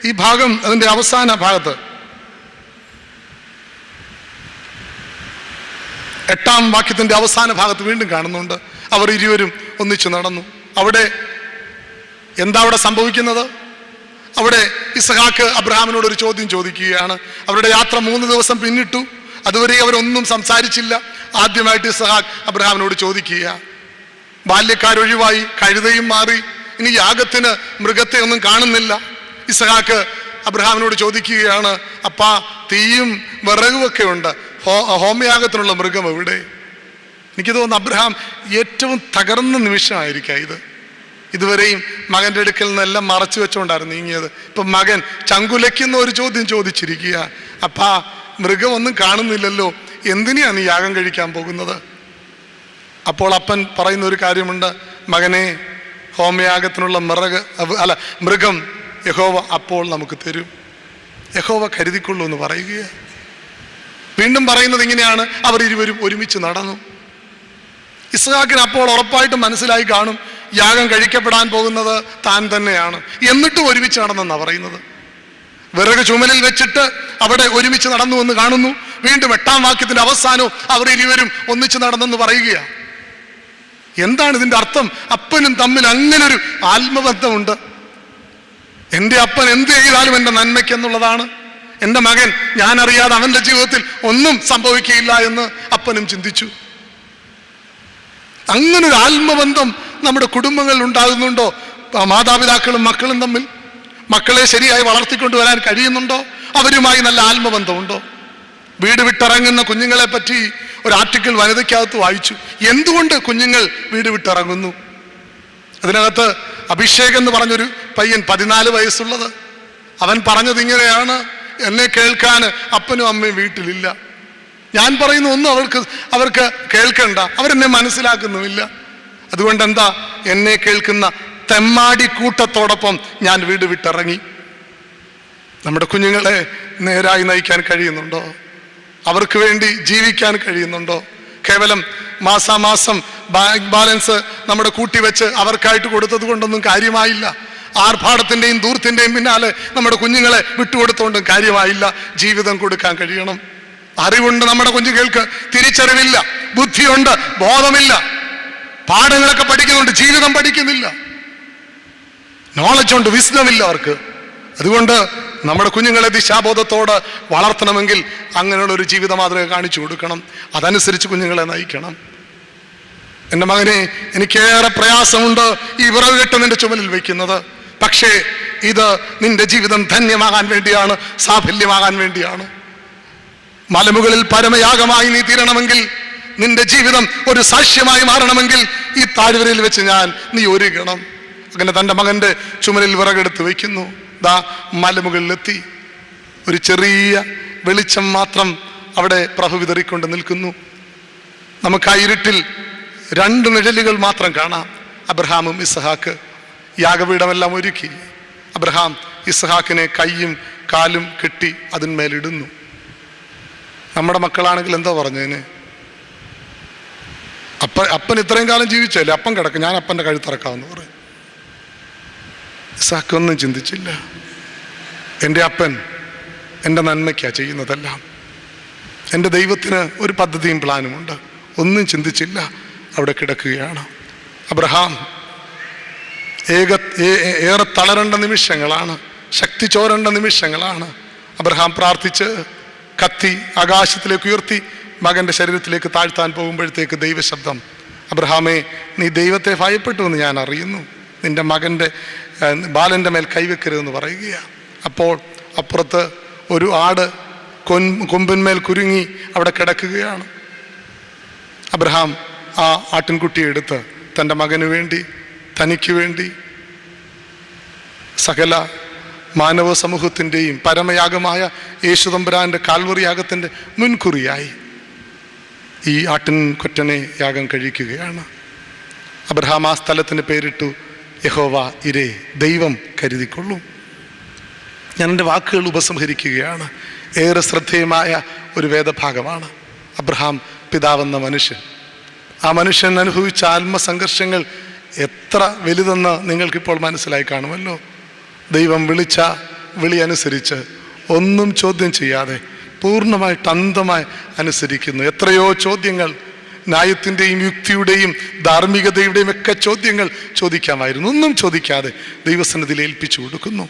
ഈ ഭാഗം, അതിൻ്റെ അവസാന ഭാഗത്ത് 8ാം വാക്യത്തിന്റെ അവസാന ഭാഗത്ത് വീണ്ടും കാണുന്നുണ്ട്. അവർ ഇരുവരും ഒന്നിച്ചു നടന്നു. അവിടെ എന്താ അവിടെ സംഭവിക്കുന്നത്? അവിടെ ഇസ്ഹാക്ക് അബ്രഹാമിനോട് ഒരു ചോദ്യം ചോദിക്കുകയാണ്. അവരുടെ യാത്ര 3 ദിവസം പിന്നിട്ടു. അതുവരെ അവരൊന്നും സംസാരിച്ചില്ല. ആദ്യമായിട്ട് ഇസ്ഹാക്ക് അബ്രഹാമിനോട് ചോദിക്കുക. ബാല്യക്കാരൊഴിവായി, കഴുതയും മാറി, ഇനി യാഗത്തിന് മൃഗത്തെ ഒന്നും കാണുന്നില്ല. ഇസ്ഹാക്ക് അബ്രഹാമിനോട് ചോദിക്കുകയാണ്, അപ്പാ, തീയും വിറകുമൊക്കെ ഉണ്ട്, ഹോമയാഗത്തിനുള്ള മൃഗം എവിടെ? എനിക്ക് തോന്നുന്നു അബ്രഹാം ഏറ്റവും തകർന്ന നിമിഷമായിരിക്കാം ഇത്. ഇതുവരെയും മകൻ്റെ അടുക്കൽ നിന്നെല്ലാം മറച്ചു വെച്ചുകൊണ്ടായിരുന്നു നീങ്ങിയത്. ഇപ്പം മകൻ ചങ്കുലയ്ക്കുന്ന ഒരു ചോദ്യം ചോദിച്ചിരിക്കുക. അപ്പാ, മൃഗമൊന്നും കാണുന്നില്ലല്ലോ, എന്തിനാണ് നീ യാഗം കഴിക്കാൻ പോകുന്നത്? അപ്പോൾ അപ്പൻ പറയുന്ന ഒരു കാര്യമുണ്ട്, മകനെ, ഹോമയാഗത്തിനുള്ള മൃഗം യഹോവ അപ്പോൾ നമുക്ക് തരും, യഹോവ കരുതിക്കൊള്ളൂ എന്ന് പറയുക. വീണ്ടും പറയുന്നത് ഇങ്ങനെയാണ്, അവർ ഇരുവരും ഒരുമിച്ച് നടന്നു. ഇസ്ഹാക്കിന് അപ്പോൾ ഉറപ്പായിട്ടും മനസ്സിലായി കാണും, യാഗം കഴിക്കപ്പെടാൻ പോകുന്നത് താൻ തന്നെയാണ്. എന്നിട്ടും ഒരുമിച്ച് നടന്നെന്നാണ് പറയുന്നത്. വിറക് ചുമലിൽ വെച്ചിട്ട് അവിടെ ഒരുമിച്ച് നടന്നു എന്ന് കാണുന്നു. വീണ്ടും 8ാം വാക്യത്തിന്റെ അവസാനവും അവർ ഇരുവരും ഒന്നിച്ച് നടന്നെന്ന് പറയുകയാണ്. എന്താണ് ഇതിന്റെ അർത്ഥം? അപ്പനും തമ്മിൽ അങ്ങനൊരു ആത്മബന്ധമുണ്ട്. എൻ്റെ അപ്പൻ എന്ത് ചെയ്താലും എൻ്റെ നന്മയ്ക്ക് എന്നുള്ളതാണ്. എൻ്റെ മകൻ, ഞാൻ അറിയാതെ അവൻ്റെ ജീവിതത്തിൽ ഒന്നും സംഭവിക്കുകയില്ല എന്ന് അപ്പനും ചിന്തിച്ചു. അങ്ങനൊരു ആത്മബന്ധം നമ്മുടെ കുടുംബങ്ങളിൽ ഉണ്ടാകുന്നുണ്ടോ? മാതാപിതാക്കളും മക്കളും തമ്മിൽ മക്കളെ ശരിയായി വളർത്തിക്കൊണ്ടുവരാൻ കഴിയുന്നുണ്ടോ? അവരുമായി നല്ല ആത്മബന്ധമുണ്ടോ? വീട് വിട്ടിറങ്ങുന്ന കുഞ്ഞുങ്ങളെ പറ്റി ഒരു ആർട്ടിക്കിൾ വനിതയ്ക്കകത്ത് വായിച്ചു. എന്തുകൊണ്ട് കുഞ്ഞുങ്ങൾ വീട് വിട്ടിറങ്ങുന്നു? അതിനകത്ത് അഭിഷേക് എന്ന് പറഞ്ഞൊരു പയ്യൻ, 14 വയസ്സുള്ളത്, അവൻ പറഞ്ഞത് ഇങ്ങനെയാണ്, എന്നെ കേൾക്കാൻ അപ്പനും അമ്മയും വീട്ടിലില്ല. ഞാൻ പറയുന്ന ഒന്നും അവർക്ക് കേൾക്കണ്ട, അവരെന്നെ മനസ്സിലാക്കുന്നുമില്ല. അതുകൊണ്ട് എന്താ, എന്നെ കേൾക്കുന്ന തെമ്മാടി കൂട്ടത്തോടൊപ്പം ഞാൻ വീട് വിട്ടിറങ്ങി. നമ്മുടെ കുഞ്ഞുങ്ങളെ നേരായി നയിക്കാൻ കഴിയുന്നുണ്ടോ? അവർക്ക് വേണ്ടി ജീവിക്കാൻ കഴിയുന്നുണ്ടോ? കേവലം മാസാമാസം ബാങ്ക് ബാലൻസ് നമ്മുടെ കൂട്ടിവെച്ച് അവർക്കായിട്ട് കൊടുത്തത് കൊണ്ടൊന്നും കാര്യമായില്ല. ആർഭാടത്തിൻ്റെയും ദൂരത്തിൻ്റെയും പിന്നാലെ നമ്മുടെ കുഞ്ഞുങ്ങളെ വിട്ടുകൊടുത്തുകൊണ്ടും കാര്യമായില്ല. ജീവിതം കൊടുക്കാൻ കഴിയണം. അറിവുണ്ട് നമ്മുടെ കുഞ്ഞുങ്ങൾക്ക്, തിരിച്ചറിവില്ല, ബുദ്ധിയുണ്ട്, ബോധമില്ല, പാഠങ്ങളൊക്കെ പഠിക്കുന്നുണ്ട്, ജീവിതം പഠിക്കുന്നില്ല, നോളജ് ഉണ്ട്, വിസ്ഡമില്ല അവർക്ക്. അതുകൊണ്ട് നമ്മുടെ കുഞ്ഞുങ്ങളെ ദിശാബോധത്തോട് വളർത്തണമെങ്കിൽ അങ്ങനെയുള്ള ഒരു ജീവിത മാതൃക കാണിച്ചു കൊടുക്കണം. അതനുസരിച്ച് കുഞ്ഞുങ്ങളെ നയിക്കണം. എൻ്റെ മകനെ, എനിക്കേറെ പ്രയാസമുണ്ട് ഈ വിറവ് കെട്ട് നിന്റെ ചുമലിൽ വയ്ക്കുന്നത്. പക്ഷേ ഇത് നിന്റെ ജീവിതം ധന്യമാകാൻ വേണ്ടിയാണ്, സാഫല്യമാകാൻ വേണ്ടിയാണ്. മലമുകളിൽ പരമയാഗമായി നീ തീരണമെങ്കിൽ, നിന്റെ ജീവിതം ഒരു സാക്ഷ്യമായി മാറണമെങ്കിൽ ഈ താഴ്വരയിൽ വെച്ച് നീ ഒരുങ്ങണം. അങ്ങനെ തൻ്റെ മകൻ്റെ ചുമലിൽ വിറകെടുത്ത് വയ്ക്കുന്നു. ദാ മലമുകളിലെത്തി. ഒരു ചെറിയ വെളിച്ചം മാത്രം അവിടെ പ്രഭ വിതറിക്കൊണ്ട് നിൽക്കുന്നു. നമുക്ക് ആ ഇരുട്ടിൽ 2 നിഴലുകൾ മാത്രം കാണാം. അബ്രഹാമും ഇസ്ഹാക്ക്. യാഗപീഠമെല്ലാം ഒരുക്കി. അബ്രഹാം ഇസ്ഹാക്കിനെ കൈയും കാലും കെട്ടി അതിന്മേലിടുന്നു. നമ്മുടെ മക്കളാണെങ്കിൽ എന്താ പറഞ്ഞതിന്? അപ്പൻ ഇത്രയും കാലം ജീവിച്ചല്ലേ, അപ്പൻ കിടക്കും, ഞാൻ അപ്പൻ്റെ കഴുത്തിറക്കാമെന്ന് പറയും. ഇസ്ഹാക്ക് ഒന്നും ചിന്തിച്ചില്ല. എൻ്റെ അപ്പൻ എൻ്റെ നന്മയ്ക്കാണ് ചെയ്യുന്നതെല്ലാം. എൻ്റെ ദൈവത്തിന് ഒരു പദ്ധതിയും പ്ലാനുമുണ്ട്. ഒന്നും ചിന്തിച്ചില്ല, അവിടെ കിടക്കുകയാണ്. അബ്രഹാം ഏറെ തളരേണ്ട നിമിഷങ്ങളാണ്, ശക്തി ചോരേണ്ട നിമിഷങ്ങളാണ്. അബ്രഹാം പ്രാർത്ഥിച്ച് കത്തി ആകാശത്തിലേക്ക് ഉയർത്തി മകൻ്റെ ശരീരത്തിലേക്ക് താഴ്ത്താൻ പോകുമ്പോഴത്തേക്ക് ദൈവശബ്ദം, അബ്രഹാമേ, നീ ദൈവത്തെ ഭയപ്പെട്ടു എന്ന് ഞാൻ അറിയുന്നു, നിൻ്റെ മകൻ്റെ ബാലൻ്റെ മേൽ കൈവെക്കരുതെന്ന് പറയുകയാണ്. അപ്പോൾ അപ്പുറത്ത് ഒരു ആട് കൊമ്പിന്മേൽ കുരുങ്ങി അവിടെ കിടക്കുകയാണ്. അബ്രഹാം ആ ആട്ടിൻകുട്ടിയെ എടുത്ത് തൻ്റെ മകന് വേണ്ടി, തനിക്ക് വേണ്ടി, സകല മാനവ സമൂഹത്തിൻ്റെയും പരമയാഗമായ യേശുതമ്പുരാൻ്റെ കാൽവറി യാഗത്തിൻ്റെ മുൻകുറിയായി ഈ ആട്ടിൻകൊറ്റനെ യാഗം കഴിക്കുകയാണ്. അബ്രഹാം ആ സ്ഥലത്തിന് പേരിട്ടു യഹോവ ഇരേ, ദൈവം കരുതിക്കൊള്ളും. ഞാൻ എൻ്റെ വാക്കുകൾ ഉപസംഹരിക്കുകയാണ്. ഏറെ ശ്രദ്ധേയമായ ഒരു വേദഭാഗമാണ്. അബ്രഹാം പിതാവെന്ന മനുഷ്യൻ, ആ മനുഷ്യൻ അനുഭവിച്ച ആത്മസംഘർഷങ്ങൾ എത്ര വലുതെന്ന് നിങ്ങൾക്കിപ്പോൾ മനസ്സിലായി കാണുമല്ലോ. ദൈവം വിളിച്ച വിളി അനുസരിച്ച് ഒന്നും ചോദ്യം ചെയ്യാതെ പൂർണ്ണമായിട്ട് അന്ധമായി അനുസരിക്കുന്നു. എത്രയോ ചോദ്യങ്ങൾ, ന്യായത്തിൻ്റെയും യുക്തിയുടെയും ധാർമ്മികതയുടെയും ഒക്കെ ചോദ്യങ്ങൾ ചോദിക്കാമായിരുന്നു. ഒന്നും ചോദിക്കാതെ ദൈവസന്നിധിയിൽ ഏൽപ്പിച്ചു കൊടുക്കുന്നു.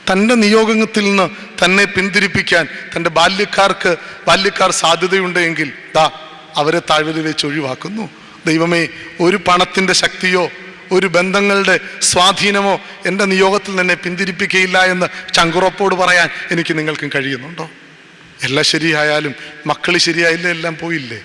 തൻ്റെ നിയോഗത്തിൽ നിന്ന് തന്നെ പിന്തിരിപ്പിക്കാൻ തൻ്റെ ബാല്യക്കാർ സാധ്യതയുണ്ടെങ്കിൽ അവരെ താഴ്വരയിൽ വെച്ച് ഒഴിവാക്കുന്നു. ദൈവമേ, ഒരു പണത്തിൻ്റെ ശക്തിയോ ഒരു ബന്ധങ്ങളുടെ സ്വാധീനമോ എൻ്റെ നിയോഗത്തിൽ തന്നെ പിന്തിരിപ്പിക്കുകയില്ല എന്ന് ചങ്കുറപ്പോട് പറയാൻ എനിക്ക് നിങ്ങൾക്കും കഴിയുന്നുണ്ടോ? എല്ലാം ശരിയായാലും മക്കൾ ശരിയായില്ലേ, എല്ലാം പോയില്ലേ?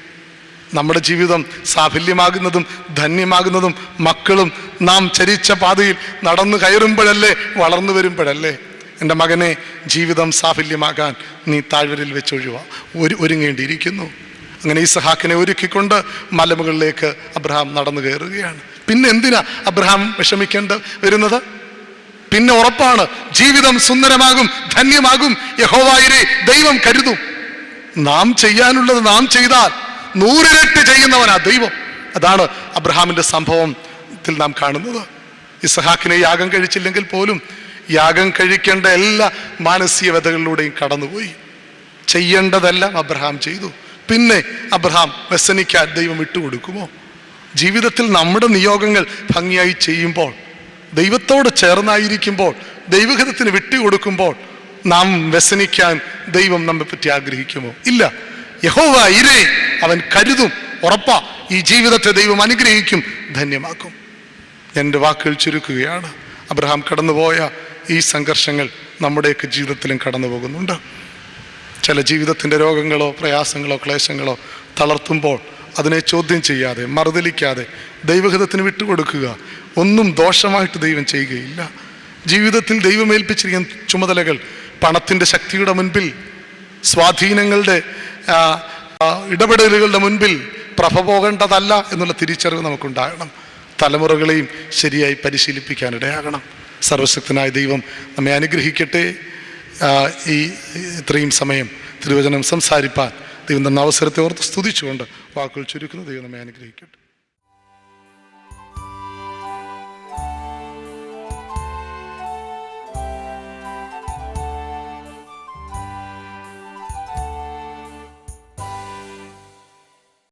നമ്മുടെ ജീവിതം സാഫല്യമാകുന്നതും ധന്യമാകുന്നതും മക്കളും നാം ചരിച്ച പാതയിൽ നടന്നു കയറുമ്പോഴല്ലേ, വളർന്നു വരുമ്പോഴല്ലേ. എൻ്റെ മകനെ, ജീവിതം സാഫല്യമാകാൻ നീ താഴ്വരയിൽ വെച്ച് ഒരുങ്ങേണ്ടിയിരിക്കുന്നു. അങ്ങനെ ഇസ്ഹാക്കിനെ ഒരുക്കിക്കൊണ്ട് മലമുകളിലേക്ക് അബ്രഹാം നടന്നു കയറുകയാണ്. പിന്നെ എന്തിനാ അബ്രഹാം വിഷമിക്കേണ്ട വരുന്നത്? പിന്നെ ഉറപ്പാണ്, ജീവിതം സുന്ദരമാകും, ധന്യമാകും. യഹോവയിരെ, ദൈവം കരുതും. നാം ചെയ്യാനുള്ളത് നാം ചെയ്താൽ 100 ഇരട്ടി ചെയ്യുന്നവനാ ദൈവം. അതാണ് അബ്രഹാമിൻ്റെ സംഭവത്തിൽ നാം കാണുന്നത്. ഇസ്ഹാക്കിനെ യാഗം കഴിച്ചില്ലെങ്കിൽ പോലും യാഗം കഴിക്കേണ്ട എല്ലാ മാനസിക വ്യതകളിലൂടെയും കടന്നുപോയി. ചെയ്യേണ്ടതെല്ലാം അബ്രഹാം ചെയ്തു. പിന്നെ അബ്രഹാം വ്യസനിക്കാൻ ദൈവം വിട്ടുകൊടുക്കുമോ? ജീവിതത്തിൽ നമ്മുടെ നിയോഗങ്ങൾ ഭംഗിയായി ചെയ്യുമ്പോൾ, ദൈവത്തോട് ചേർന്നായിരിക്കുമ്പോൾ, ദൈവഹിതത്തിന് വിട്ടുകൊടുക്കുമ്പോൾ നാം വ്യസനിക്കാൻ ദൈവം നമ്മെ പറ്റി ആഗ്രഹിക്കുമോ? ഇല്ല. യഹോവ ഇരേ, അവൻ കരുതും. ഉറപ്പാ, ഈ ജീവിതത്തെ ദൈവം അനുഗ്രഹിക്കും, ധന്യമാക്കും. എൻ്റെ വാക്കുകൾ ചുരുക്കുകയാണ്. അബ്രഹാം കടന്നുപോയ ഈ സംഘർഷങ്ങൾ നമ്മുടെയൊക്കെ ജീവിതത്തിലും കടന്നു പോകുന്നുണ്ട്. ചില ജീവിതത്തിൻ്റെ രോഗങ്ങളോ പ്രയാസങ്ങളോ ക്ലേശങ്ങളോ തളർത്തുമ്പോൾ അതിനെ ചോദ്യം ചെയ്യാതെ, മറുതലിക്കാതെ ദൈവഹിതത്തിന് വിട്ടുകൊടുക്കുക. ഒന്നും ദോഷമായിട്ട് ദൈവം ചെയ്യുകയില്ല. ജീവിതത്തിൽ ദൈവം ഏൽപ്പിച്ചിരിക്കുന്ന ചുമതലകൾ പണത്തിൻ്റെ ശക്തിയുടെ മുൻപിൽ, സ്വാധീനങ്ങളുടെ ഇടപെടലുകളുടെ മുൻപിൽ പ്രഭ പോകേണ്ടതല്ല എന്നുള്ള തിരിച്ചറിവ് നമുക്കുണ്ടാകണം. തലമുറകളെയും ശരിയായി പരിശീലിപ്പിക്കാനിടയാകണം. സർവശക്തനായ ദൈവം നമ്മെ അനുഗ്രഹിക്കട്ടെ. ഈ ഇത്രയും സമയം തിരുവചനം സംസാരിപ്പാൻ ദൈവം തന്ന അവസരത്തെ ഓർത്ത് സ്തുതിച്ചുകൊണ്ട് വാക്കുകൾ ചുരുക്കുന്നു. ദൈവം നമ്മെ അനുഗ്രഹിക്കട്ടെ.